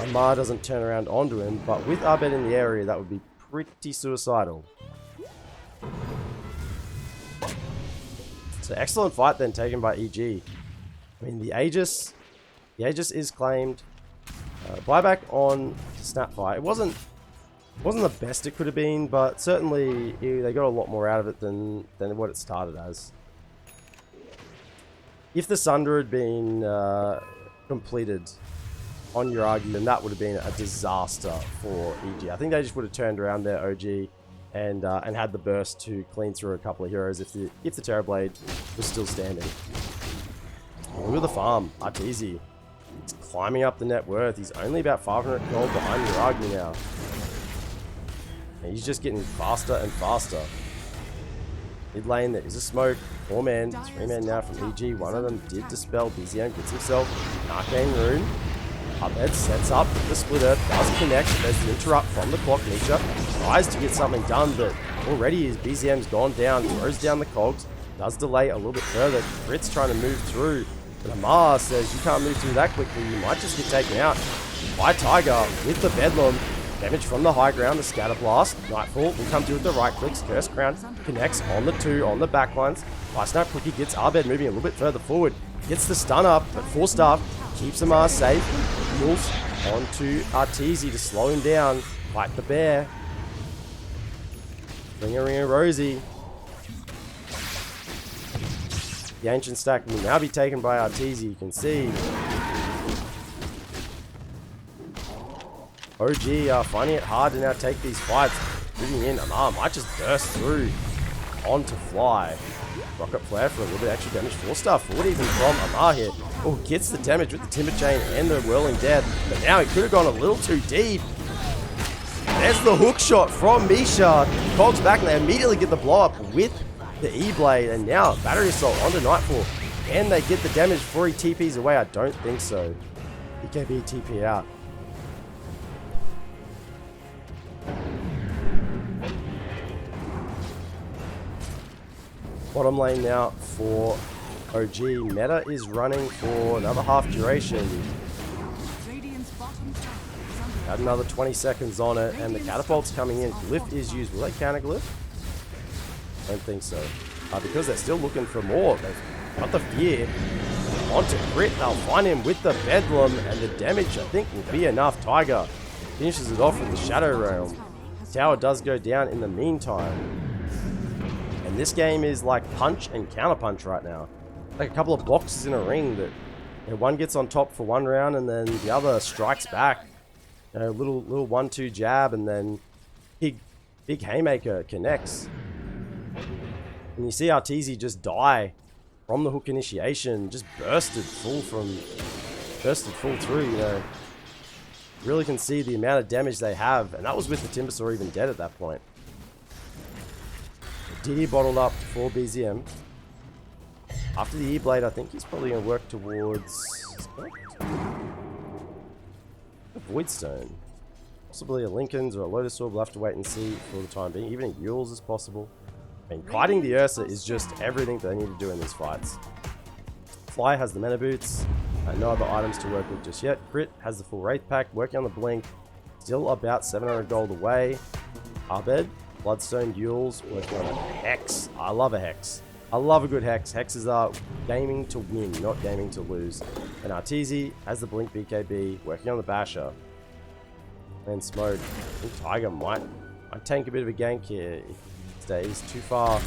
Amar doesn't turn around onto him, but with Abed in the area, that would be pretty suicidal. So excellent fight then taken by EG. I mean, the Aegis is claimed. Buyback on Snapfire. It wasn't Wasn't the best it could have been, but certainly they got a lot more out of it than what it started as. If the Sunder had been completed on Yuragi, then that would have been a disaster for EG. I think they just would have turned around their OG and had the burst to clean through a couple of heroes if the Terrorblade was still standing. Look at the farm, Arteezy. He's climbing up the net worth. He's only about 500 gold behind Yuragi now. And he's just getting faster and faster. Mid lane, there is a smoke. 4-man, 3-man now from EG. One of them did dispel. BZM gets himself an arcane rune. Uphead sets up with the split earth, does connect. There's the interrupt from the clock. Nisha tries to get something done, but already his BZM's gone down, throws down the cogs, does delay a little bit further. Crit's trying to move through, but Amar says you can't move through that quickly, you might just get taken out by Tiger with the Bedlam. Damage from the high ground, the Scatter Blast. Nightfall will come through with the right clicks. Curse Crown connects on the 2 on the backlines. Ice Knight quickly gets Abed moving a little bit further forward. Gets the stun up, but 4-star keeps Amar safe. Heals onto Arteezy to slow him down. Fight the bear. Ring a Rosie. The Ancient Stack will now be taken by Arteezy. You can see OG are finding it hard to now take these fights. Moving in, Amar might just burst through onto Fly. Rocket Flare for a little bit extra damage. 4-star forward even from Amar here. Oh, gets the damage with the Timber Chain and the Whirling Death. But now he could have gone a little too deep. There's the hook shot from Misha. Cogs back and they immediately get the blow up with the E-Blade. And now Battery Assault onto Nightfall. Can they get the damage before he TPs away? I don't think so. BKB TP out. Bottom lane now for OG. Meta is running for another half duration. Had another 20 seconds on it, and the catapult's coming in. Glyph is used. Will they counter Glyph? Don't think so. Because they're still looking for more. They've got the fear. Onto Crit. They'll find him with the Bedlam, and the damage, I think, will be enough. Tiger finishes it off with the Shadow Realm. Tower does go down in the meantime. And this game is like punch and counter punch right now. Like a couple of boxes in a ring that one gets on top for one round and then the other strikes back. You know, little 1-2 jab and then big haymaker connects. And you see Arteezy just die from the hook initiation, just bursted full through, you know. Really can see the amount of damage they have, and that was with the Timbersaw even dead at that point. Diddy bottled up for BZM. After the E-Blade, I think he's probably going to work towards a Voidstone. Possibly a Lincoln's or a Lotus Orb. We'll have to wait and see for the time being. Even a Yule's is possible. I mean, kiting the Ursa is just everything they need to do in these fights. Fly has the Mana Boots. No other items to work with just yet. Crit has the full Wraith Pack. Working on the Blink. Still about 700 gold away. Abed. Bloodstone Duels, working on a Hex. I love a Hex. I love a good Hex. Hexes are gaming to win, not gaming to lose. And Arteezy has the Blink BKB, working on the Basher. And Smoke. I think Tiger might tank a bit of a gank here. If he stays too far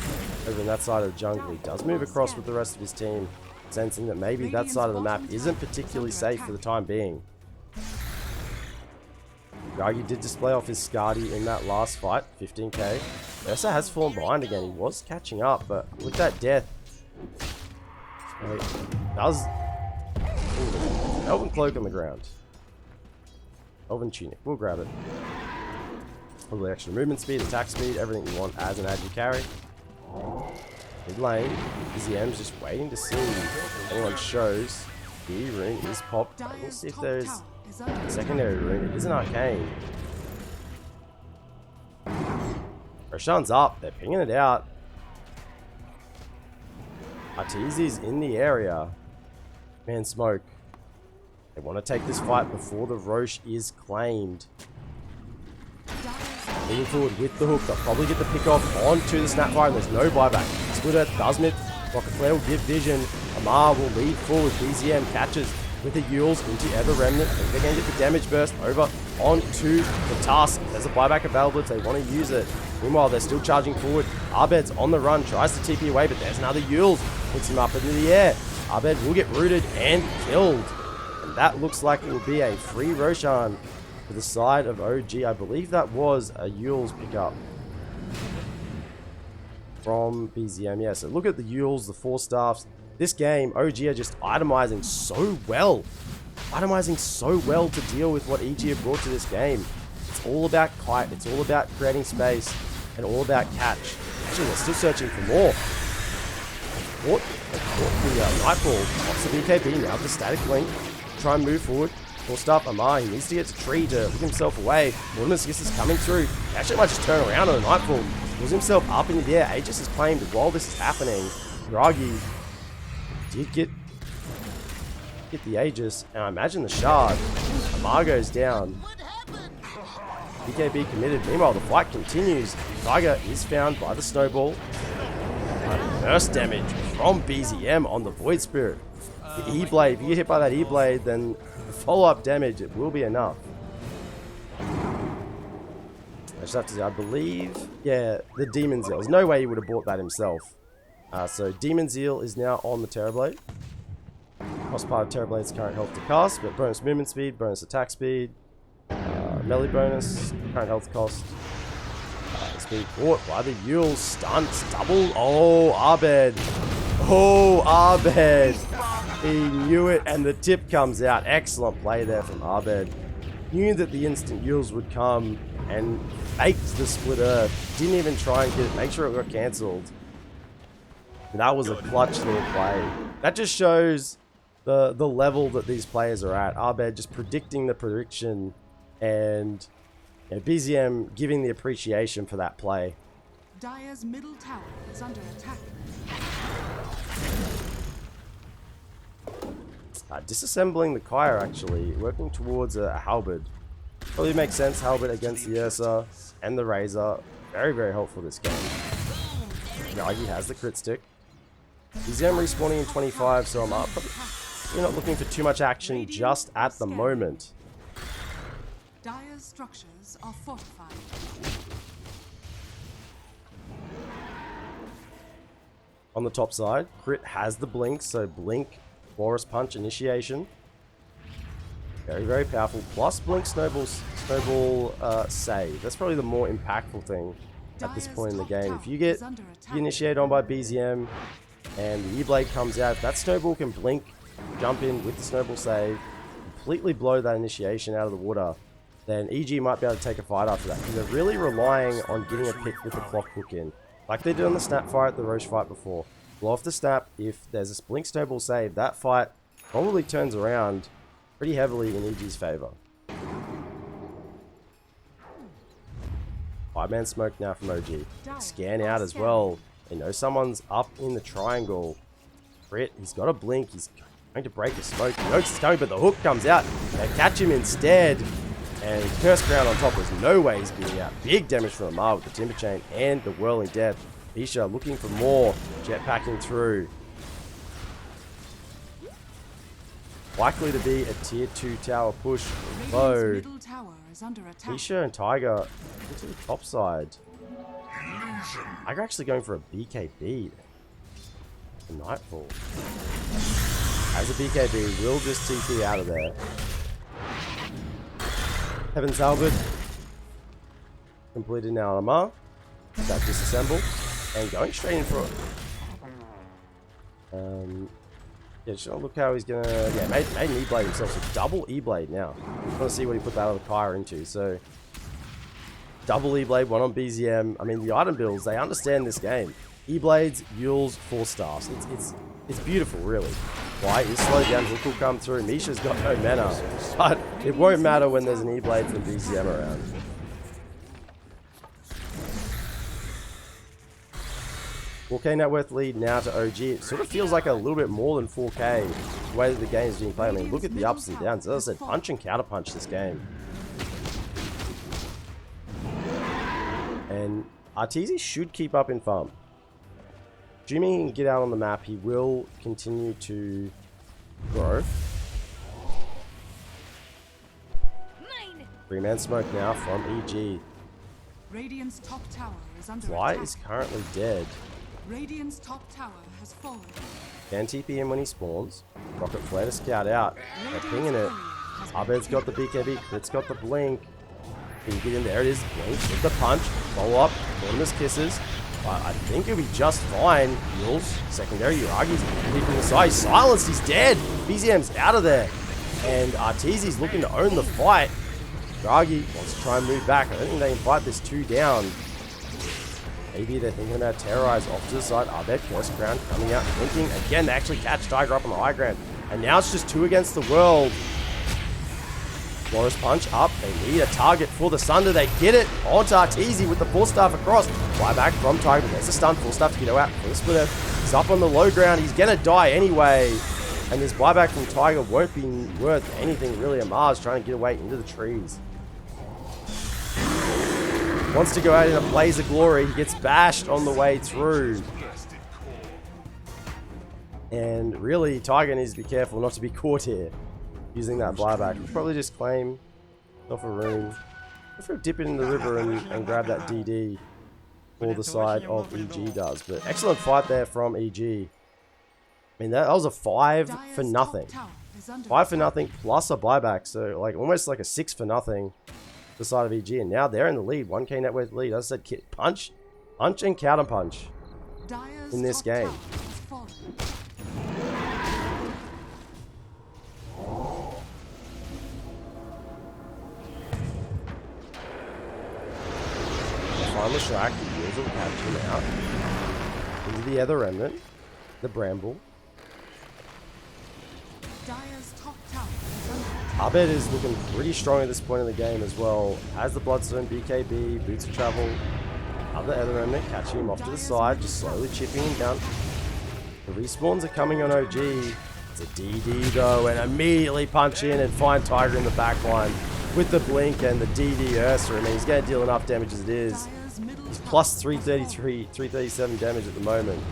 over on that side of the jungle. He does move across with the rest of his team, sensing that maybe that side of the map isn't particularly safe for the time being. Yagi did display off his Skadi in that last fight, 15k. Ursa has fallen behind again. He was catching up, but with that death, does Elven Cloak on the ground. Elven Tunic, we'll grab it. A little extra movement speed, attack speed, everything you want as an agi carry. Mid lane, BZM's just waiting to see if anyone shows. The rune is popped. Let's see if there's secondary rune. It is an arcane. Roshan's up. They're pinging it out. Arteezy's in the area. Man, Smoke. They want to take this fight before the Roche is claimed. Moving forward with the hook. They'll probably get the pick off onto the Snapfire. And there's no buyback. Split Earth does miss. Rocket Flare will give vision. Amar will lead forward. BZM catches with the Yules into Ever Remnant. I think they're going to get the damage burst over onto the task. There's a buyback available if they want to use it. Meanwhile, they're still charging forward. Abed's on the run, tries to TP away, but there's another Yules. Puts him up into the air. Abed will get rooted and killed. And that looks like it will be a free Roshan to the side of OG. I believe that was a Yules pickup from BZM. Yeah, so look at the Yules, the 4 staffs. This game, OG are just itemizing so well. Itemizing so well to deal with what EG have brought to this game. It's all about kite, it's all about creating space, and all about catch. Actually, they're still searching for more. They caught the Nightfall. Pops the BKB now, the static link. Try and move forward. Full staff Amar, he needs to get to tree to pick himself away. Mortimer's is coming through. He actually might just turn around on a Nightfall. Pulls himself up into the air. Aegis has claimed that while this is happening, Draghi did get the Aegis, and I imagine the shard. Amar goes down. BKB committed. Meanwhile, the fight continues. Tiger is found by the snowball. Burst damage from BZM on the Void Spirit. The E-Blade, if you get hit by that E-Blade, then the follow-up damage, it will be enough. I just have to say, I believe, yeah, the Demon Zeal. There's no way he would have bought that himself. So Demon Zeal is now on the Terrorblade. Cost part of Terrorblade's current health to cast, but bonus movement speed, bonus attack speed, melee bonus, current health cost. It's being caught by the Yule, stunts, double. Oh, Abed. Oh, Abed. He knew it, and the tip comes out. Excellent play there from Abed. Knew that the instant Yules would come and faked the split earth. Didn't even try and get it, make sure it got cancelled. That was a clutch little play. That just shows the level that these players are at. Abed just predicting the prediction, and BZM giving the appreciation for that play. Dire's middle tower is under attack. Disassembling the Kyre, actually, working towards a Halberd. Probably makes sense, Halberd against the Ursa and the Razor. Very, very helpful this game. Yagi has the crit stick. BZM respawning in 25, so I'm probably not looking for too much action just at the moment. Dire's structures are fortified. On the top side, Crit has the blink, so blink, Boris Punch, initiation. Very, very powerful. Plus blink, snowball save. That's probably the more impactful thing at this point in the game. If you get initiated on by BZM and the E-Blade comes out, if that snowball can blink, jump in with the snowball save, completely blow that initiation out of the water, then EG might be able to take a fight after that. Because they're really relying on getting a pick with the clock hook in. Like they did on the snap fight at the Roche fight before. Blow off the snap. If there's a blink snowball save, that fight probably turns around pretty heavily in EG's favor. 5-man smoke now from OG. Scan out as well. They know someone's up in the triangle. Crit, he's got a blink. He's going to break the smoke. He knows it's coming, but the hook comes out. They catch him instead. And Curse Crown on top. There's no way he's getting out. Big damage from Amar with the Timber Chain and the Whirling Death. Isha looking for more. Jetpacking through. Likely to be a tier 2 tower push. Though Isha and Tiger into the top side. Tiger actually going for a BKB. Nightfall. As a BKB, will just TP out of there. Heaven's Albert. Completed now on Amar. That disassemble. And going straight in for it. Yeah, just look how he's gonna. Yeah, made an E-Blade himself. So double E-Blade now. I want to see what he put that other Kyre into. So double E-Blade, one on BZM. I mean, the item builds, they understand this game. E-Blades, Yules, 4 stars. It's beautiful, really. Why? He's slowed down. Hook will come through. Misha's got no mana. But it won't matter when there's an E-Blade from BZM around. $4K net worth lead now to OG. It sort of feels like a little bit more than 4K the way that the game is being played. I mean, look at the ups and downs. As I said, punch and counter punch this game. And Arteezy should keep up in farm. Assuming he can get out on the map, he will continue to grow. Three-man smoke now from EG. Radiant's top tower is under Fly attack. is currently dead. Radiant's top tower has fallen. Can TP him when he spawns. Rocket flare to scout out. They're pinging it. Abed's got the BKB. Crit's got the blink. Can you get in? There it is. Blink with the punch. Follow up. Bottomless kisses. But I think it'll be just fine. Heals. Secondary. Uragi's leaping aside. He's silenced. He's dead. BZM's out of there. And Arteezy's looking to own the fight. Uragi wants to try and move back. I don't think they can fight this 2 down. Maybe they're thinking about Terrorize off to the side. Abed, Curse Crown coming out, blinking. Again, they actually catch Tiger up on the high ground. And now it's just 2 against the world. Loris Punch up. They need a target for the Sunder. They get it onto Arteezy with the full staff across. Fly back from Tiger. There's a stun. Full staff to get out for the splitter. He's up on the low ground. He's going to die anyway. And this buyback from Tiger won't be worth anything really. Amar's trying to get away into the trees. Wants to go out in a blaze of glory. He gets bashed on the way through. And really, Tiger needs to be careful not to be caught here using that buyback. He'll probably just claim off a rune. If we dip it in the river and grab that DD for the side of EG does. But excellent fight there from EG. I mean, that was a 5 for nothing. 5 for nothing plus a buyback. So like almost like a 6 for nothing. The side of EG, and now they're in the lead. 1k net worth lead. As I said, punch and counter punch in this game. Final strike. The wheels will catch him out into the other remnant, the bramble. Abed is looking pretty strong at this point in the game as well. Has the Bloodstone, BKB, Boots of Travel. Other Ether Remnant catching him off to the side, just slowly chipping him down. The respawns are coming on OG. It's a DD though, and immediately punch in and find Tiger in the backline with the blink and the DD Ursa. I mean, he's going to deal enough damage as it is. He's plus 333, 337 damage at the moment.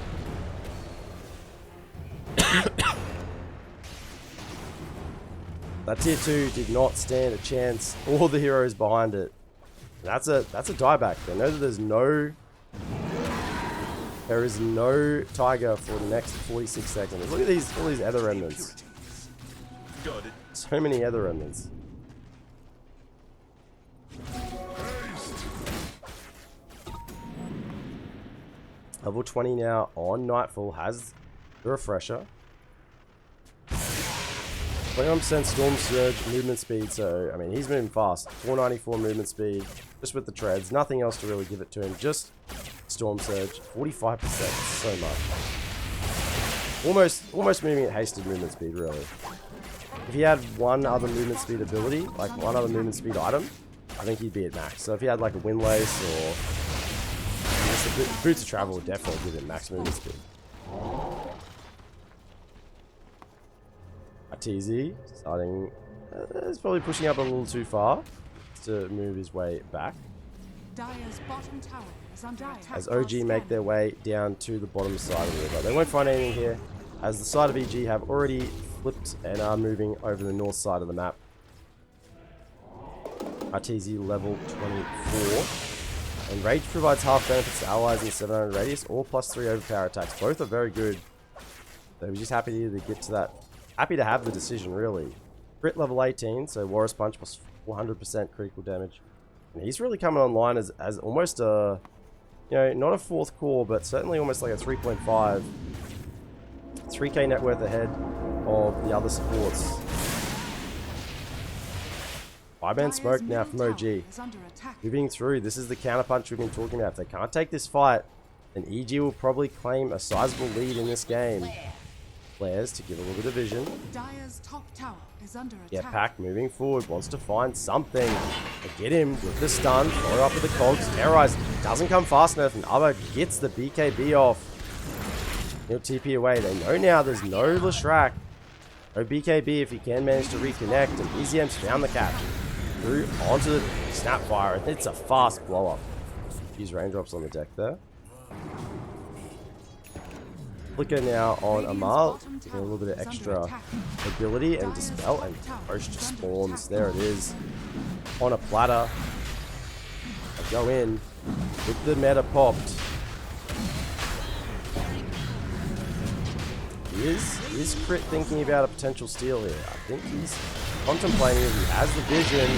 That tier 2 did not stand a chance. All the heroes behind it. That's a dieback. They know that there is no Tiger for the next 46 seconds. Look at all these Ether Remnants. So many Ether Remnants. Level 20 now on Nightfall has the refresher. 21% Storm Surge movement speed, so I mean he's moving fast. 494 movement speed, just with the treads. Nothing else to really give it to him. Just Storm Surge, 45%, so much. Almost moving at hasted movement speed, really. If he had one other movement speed ability, like one other movement speed item, I think he'd be at max. So if he had like a Windlace or just a Boots of Travel, would definitely give him max movement speed. Arteezy starting, is probably pushing up a little too far to move his way back. Dire's bottom tower is under attack. As OG make their way down to the bottom side of the river. They won't find anything here, as the side of EG have already flipped and are moving over the north side of the map. Arteezy level 24. And Rage provides half benefits to allies in 700 radius, or +3 overpower attacks. Both are very good. So we're just happy to get to that. Happy to have the decision, really. Crit level 18, so Loris Punch plus 400% critical damage. And he's really coming online as almost a, you know, not a 4th core, but certainly almost like a 3.5. 3k net worth ahead of the other supports. 5-man smoke now from OG. Moving through, this is the counterpunch we've been talking about. If they can't take this fight, then EG will probably claim a sizable lead in this game. Flares to give a little bit of vision. Dire's top tower is under attack. Yeah, Pack moving forward, wants to find something. They get him with the stun, follow up with the cogs. Terrorize doesn't come fast enough, and Abba gets the BKB off. He'll TP away. They know now there's no Leshrac. No BKB if he can manage to reconnect, and BZM's found the catch. Through onto the Snapfire, and it's a fast blow up. Use raindrops on the deck there. Flicker now on Amal, a little bit of extra ability and dispel, and Roach just spawns. There it is, on a platter. I go in with the meta popped. Is Crit thinking about a potential steal here? I think he's contemplating it. He has the vision.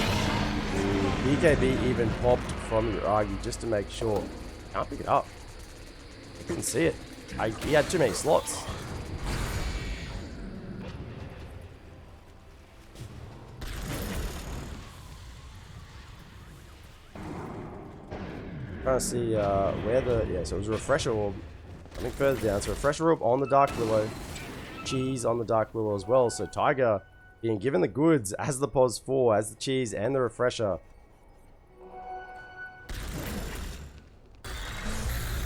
BKB even popped from Uragi just to make sure. Can't pick it up. I couldn't see it. He had too many slots. Trying to see where the... Yeah, so it was a refresher orb. Coming further down. So refresher orb on the Dark Willow. Cheese on the Dark Willow as well. So Tiger being given the goods as the Pos 4, as the cheese and the refresher.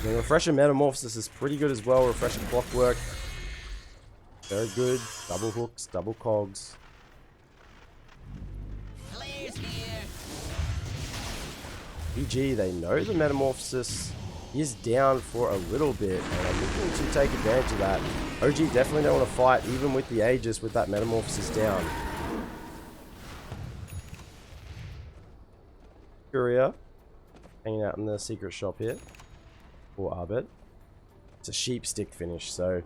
The refresher metamorphosis is pretty good as well. Refresher clockwork. Very good. Double hooks, double cogs. EG, they know the metamorphosis is down for a little bit, and I'm looking to take advantage of that. OG definitely don't want to fight, even with the Aegis, with that metamorphosis down. Courier hanging out in the secret shop here for Arbed. It's a sheep stick finish, so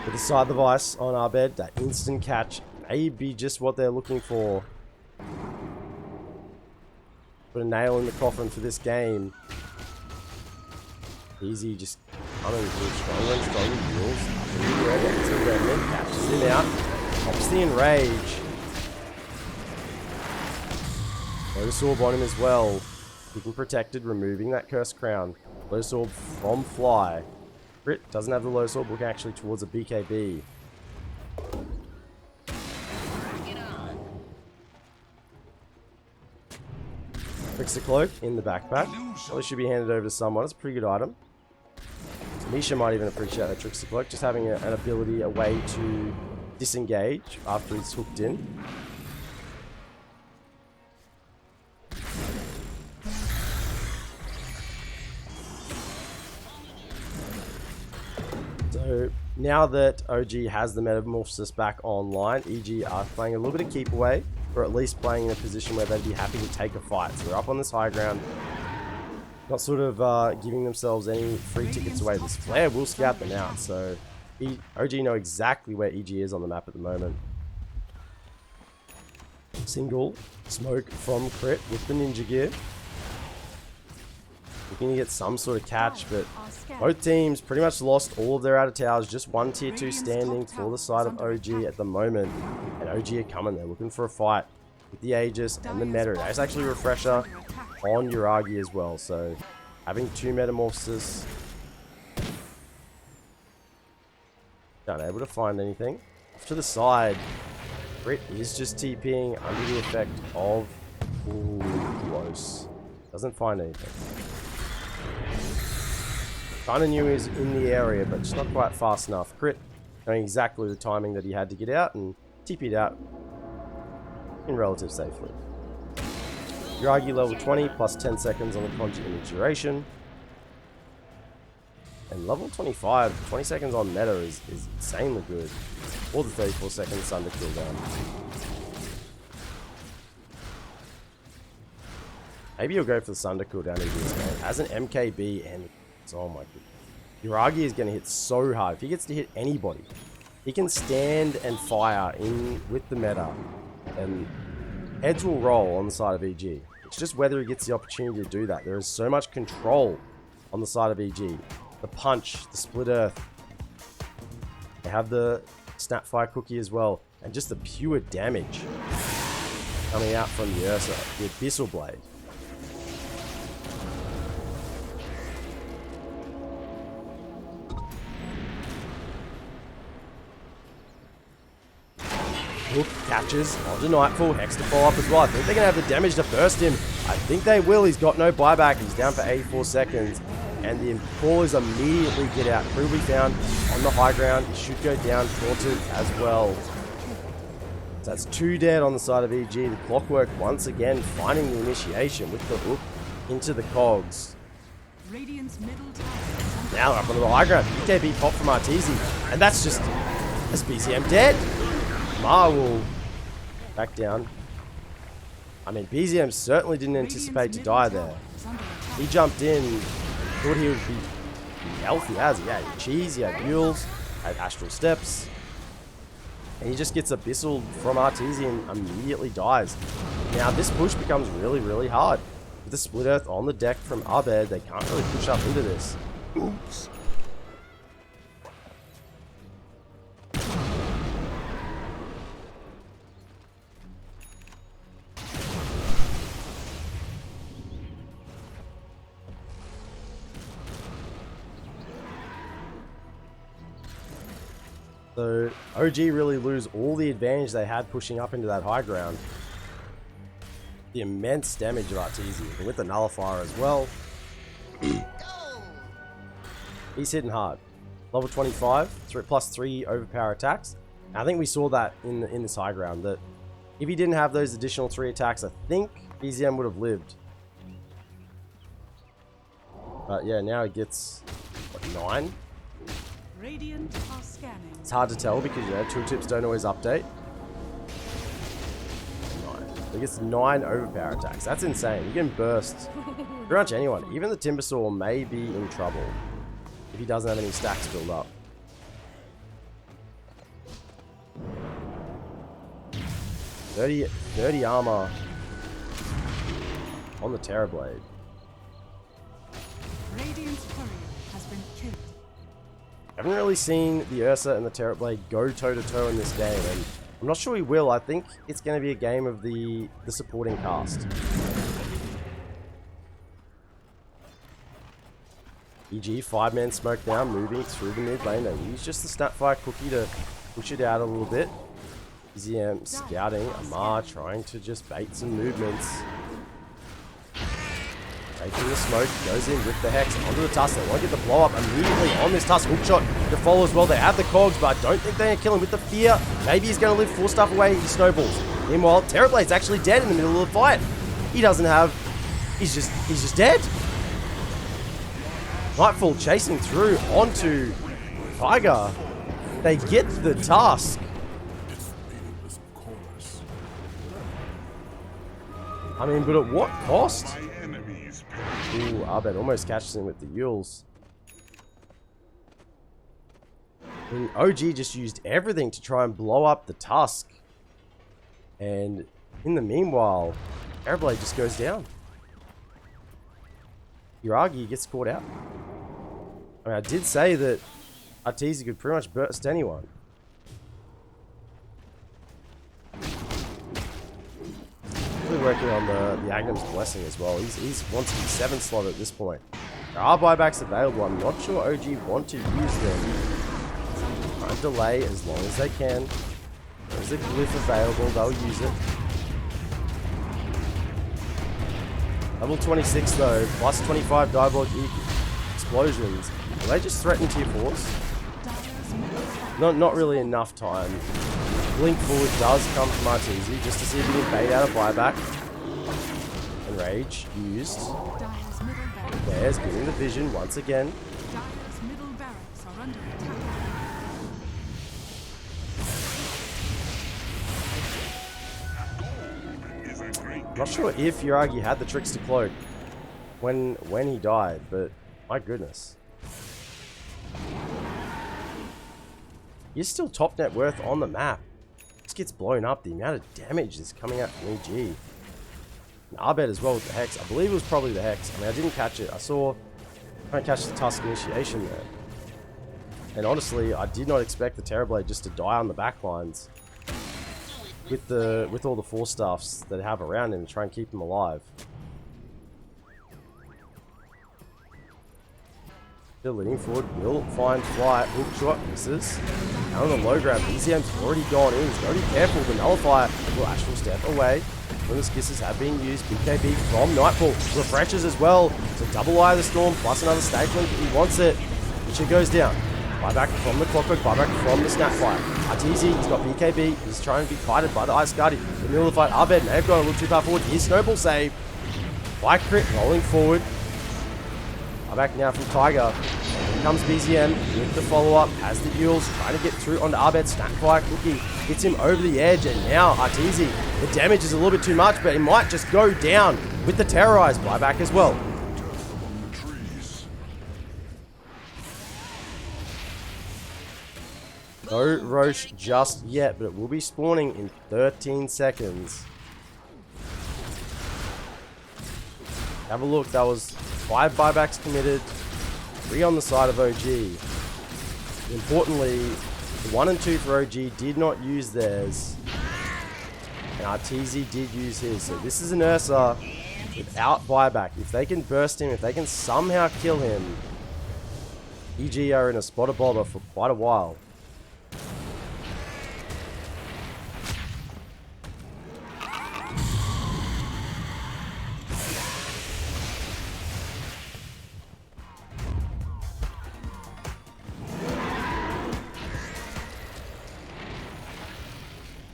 with the side device on Arbed, that instant catch may be just what they're looking for. Put a nail in the coffin for this game. Easy, just coming through stronger and stronger deals. Gets a remnant, catches him out, pops the enrage. Lotus Orb on him as well. Keeping protected, removing that Cursed Crown. Lotus Orb from Fly. Crit doesn't have the Lotus Orb, looking actually towards a BKB. Trickster Cloak in the backpack. Probably should be handed over to someone. It's a pretty good item. Misha might even appreciate that Trickster Cloak. Just having an ability, a way to disengage after he's hooked in. So now that OG has the Metamorphosis back online, EG are playing a little bit of keep away, or at least playing in a position where they'd be happy to take a fight. So they're up on this high ground, not sort of giving themselves any free tickets away. This flare will scout them out, so OG know exactly where EG is on the map at the moment. Single smoke from Crit with the ninja gear. Looking to get some sort of catch, but both teams pretty much lost all of their outer towers. Just one tier 2 standing for the side of OG at the moment. And OG are coming. They're looking for a fight with the Aegis and the Meta. There's actually a refresher on Uragi as well. So having 2 Metamorphosis. Unable to find anything. Off to the side. Crit is just TPing under the effect of... Ooh, close. Doesn't find anything. Kind of knew he was in the area, but just not quite fast enough. Crit knowing exactly the timing that he had to get out and TP'd out in relative safely. Uragi level 20 plus 10 seconds on the conjugate duration. And level 25, 20 seconds on meta is insanely good. Or the 34 seconds Sunder cooldown. Maybe he'll go for the Sunder cooldown in this game. As an MKB and... Oh my goodness. Uragi is going to hit so hard. If he gets to hit anybody, he can stand and fire in with the meta. And heads will roll on the side of EG. It's just whether he gets the opportunity to do that. There is so much control on the side of EG. The punch, the split earth. They have the Snapfire cookie as well. And just the pure damage coming out from the Ursa. The Abyssal Blade. Hook catches onto Nightfall. Hex to follow up as well. I think they're going to have the damage to burst him. I think they will. He's got no buyback. He's down for 84 seconds. And the callers immediately get out. Crew will be found on the high ground. He should go down taunted as well. So that's 2 dead on the side of EG. The Clockwork once again finding the initiation with the hook into the cogs. Radiant's middle tower. Now up onto the high ground. BKB pop from Arteezy. And that's BZM dead. Ma will back down. I mean, BZM certainly didn't anticipate to die there. He jumped in, thought he would be healthy as he had cheese, he had mules, had astral steps. And he just gets abyssaled from Arteezy and immediately dies. Now this push becomes really, really hard. With the split earth on the deck from Abed, they can't really push up into this. Oops. So OG really lose all the advantage they had pushing up into that high ground. The immense damage of Arteezy, and with the nullifier as well. He's hitting hard. Level 25, +3 overpower attacks. And I think we saw that in this high ground, that if he didn't have those additional 3 attacks, I think BZM would have lived. But yeah, now he gets, what, 9? Radiant are scanning. It's hard to tell because, you know, tooltips don't always update. 9. He gets 9 overpower attacks. That's insane. You can burst pretty much anyone. Even the Timbersaw may be in trouble if he doesn't have any stacks built up. 30 armor on the Terrorblade. Radiant's courier has been killed. I haven't really seen the Ursa and the Terrorblade go toe-to-toe in this game, and I'm not sure we will. I think it's going to be a game of the supporting cast. EG, 5-man smoke now, moving through the mid lane. They use just the Snapfire cookie to push it out a little bit. BZM scouting, Amar trying to just bait some movements. Taking the smoke, goes in with the Hex onto the Tusk. They want to get the blow up immediately on this Tusk. Hookshot to follow as well. They have the cogs, but I don't think they're going to kill him with the fear. Maybe he's going to live 4 stuff away. He snowballs. Meanwhile, Terrorblade's actually dead in the middle of the fight. He doesn't have... He's just dead. Nightfall chasing through onto Tiger. They get the Tusk. I mean, but at what cost? Ooh, Abed almost catches him with the Yules. I mean, OG just used everything to try and blow up the Tusk. And in the meanwhile, Terrorblade just goes down. Yuragi gets caught out. I mean, I did say that Arteezy could pretty much burst anyone. Really working on the Agnum's Blessing as well. He's wants to be 7 slot at this point. There are buybacks available. I'm not sure OG want to use them. Try and delay as long as they can. There's a glyph available. They'll use it. Level 26 though, plus 25 diabolic explosions. Will they just threaten tier 4s? Not really enough time. Blink forward does come from Arteezy just to see if he can bait out a buyback. And Rage used. Bears getting the vision once again. Dire's middle barracks are under attack. Not sure if Yuragi had the tricks to cloak when he died, but my goodness. He's still top net worth on the map. This gets blown up. The amount of damage that's coming out from EG. And Abed as well with the Hex. I believe it was probably the Hex. I mean, I didn't catch it. I didn't catch the Tusk initiation there. And honestly, I did not expect the Terrorblade just to die on the backlines. With all the 4-staffs that have around him to try and keep him alive. Still leaning forward, will find flight, hook shot, misses. Now on the low grab, BZM's already gone in, he's got to be careful, the nullifier will actually step away. When the skisses have been used, BKB from Nightfall, refreshes as well, to double Eye of the Storm, plus another stage link if he wants it. Witcher goes down. Buyback from the Clockwork, buyback from the Snapfire. Arteezy, he's got BKB, he's trying to be kited by the Ice Guardian. In the middle of the fight, Abed may have gone a little too far forward. Here's Snowball save. By crit, rolling forward. Buyback now from Tiger. Here comes BZM with the follow-up. Has the Eels trying to get through onto Abed. Snapfire Cookie hits him over the edge. And now Arteezy. The damage is a little bit too much, but it might just go down with the Terrorize buyback as well. No Roche just yet, but it will be spawning in 13 seconds. Have a look, that was 5 buybacks committed, 3 on the side of OG. Importantly, the 1 and 2 for OG did not use theirs. And Arteezy did use his. So this is an Ursa without buyback. If they can burst him, if they can somehow kill him, EG are in a spot of bother for quite a while.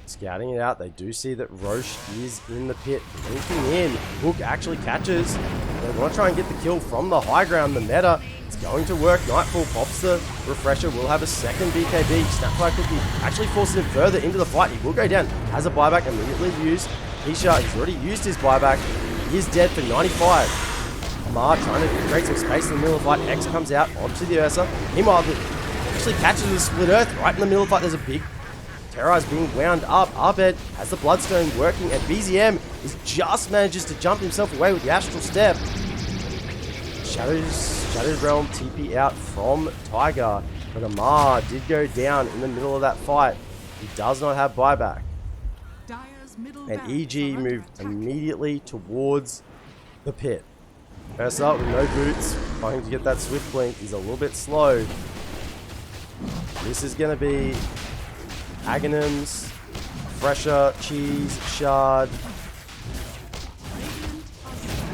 Scouting it out, they do see that Roche is in the pit, linking in. Hook actually catches. They want to try and get the kill from the high ground. The meta is going to work. Nightfall pops the refresher. We'll have a second BKB. Snapfire Cookie actually forces him further into the fight. He will go down. Has a buyback immediately used. Isha, he's already used his buyback. He is dead for 95. Amar trying to create some space in the middle of the fight. X comes out onto the Ursa. Meanwhile, actually catches the Split Earth right in the middle of the fight. There's a big Terrorize being wound up. Abed has the Bloodstone working, and BZM just manages to jump himself away with the Astral Step. Shattered Realm TP out from Tiger, but Amar did go down in the middle of that fight. He does not have buyback. And EG moved immediately towards the pit. Ursa with no boots, trying to get that Swift Blink. He's a little bit slow. This is going to be Aghanims, Fresher, Cheese, Shard.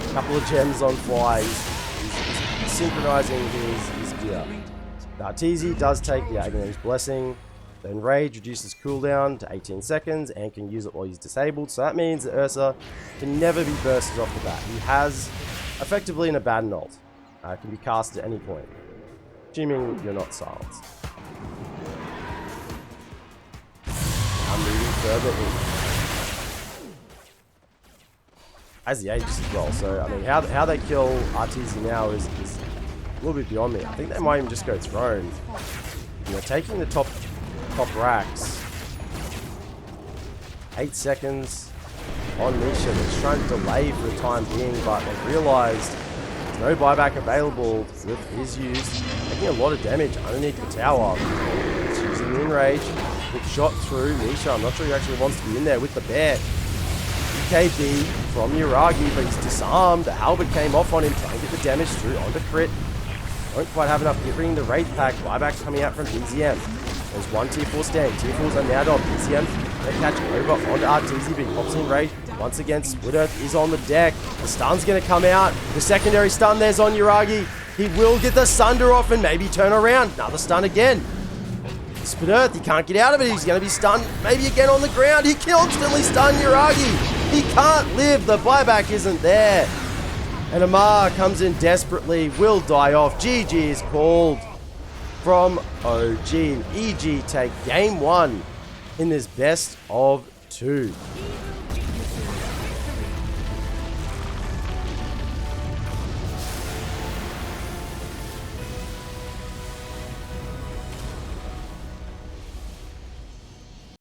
A couple of gems on fly. He's synchronizing his gear. Arteezy does take the Aghanim's Blessing. Then Rage reduces cooldown to 18 seconds and can use it while he's disabled. So that means that Ursa can never be bursted off the bat. He has effectively an Abaddon ult. Can be cast at any point, assuming you're not silenced. Moving further in. As the Aegis as well, so I mean how they kill Arteezy now is a little bit beyond me. I think they might even just go Throne. You know, taking the top racks. 8 seconds on Nisha. They're just trying to delay for the time being, but they've realized there's no buyback available with his use. Taking a lot of damage underneath the tower. It's using the Enrage. Quick shot through Nisha. I'm not sure he actually wants to be in there with the bear. BKB from Yuragi, but he's disarmed. The Halberd came off on him, trying to get the damage through onto crit. Don't quite have enough hit ring the Wraith Pack. Buyback coming out from BZM. There's one tier 4 stand. Tier 4s are now on BZM. They catch over onto Arteezy, but he pops in Rage. Once again, Split Earth is on the deck. The stun's going to come out. The secondary stun there's on Yuragi. He will get the Sunder off and maybe turn around. Another stun again. Split Earth, he can't get out of it. He's going to be stunned. Maybe again on the ground. He can instantly stun Yuragi. He can't live. The buyback isn't there. And Amar comes in desperately. Will die off. GG is called from OG. And EG take game 1 in this best of 2.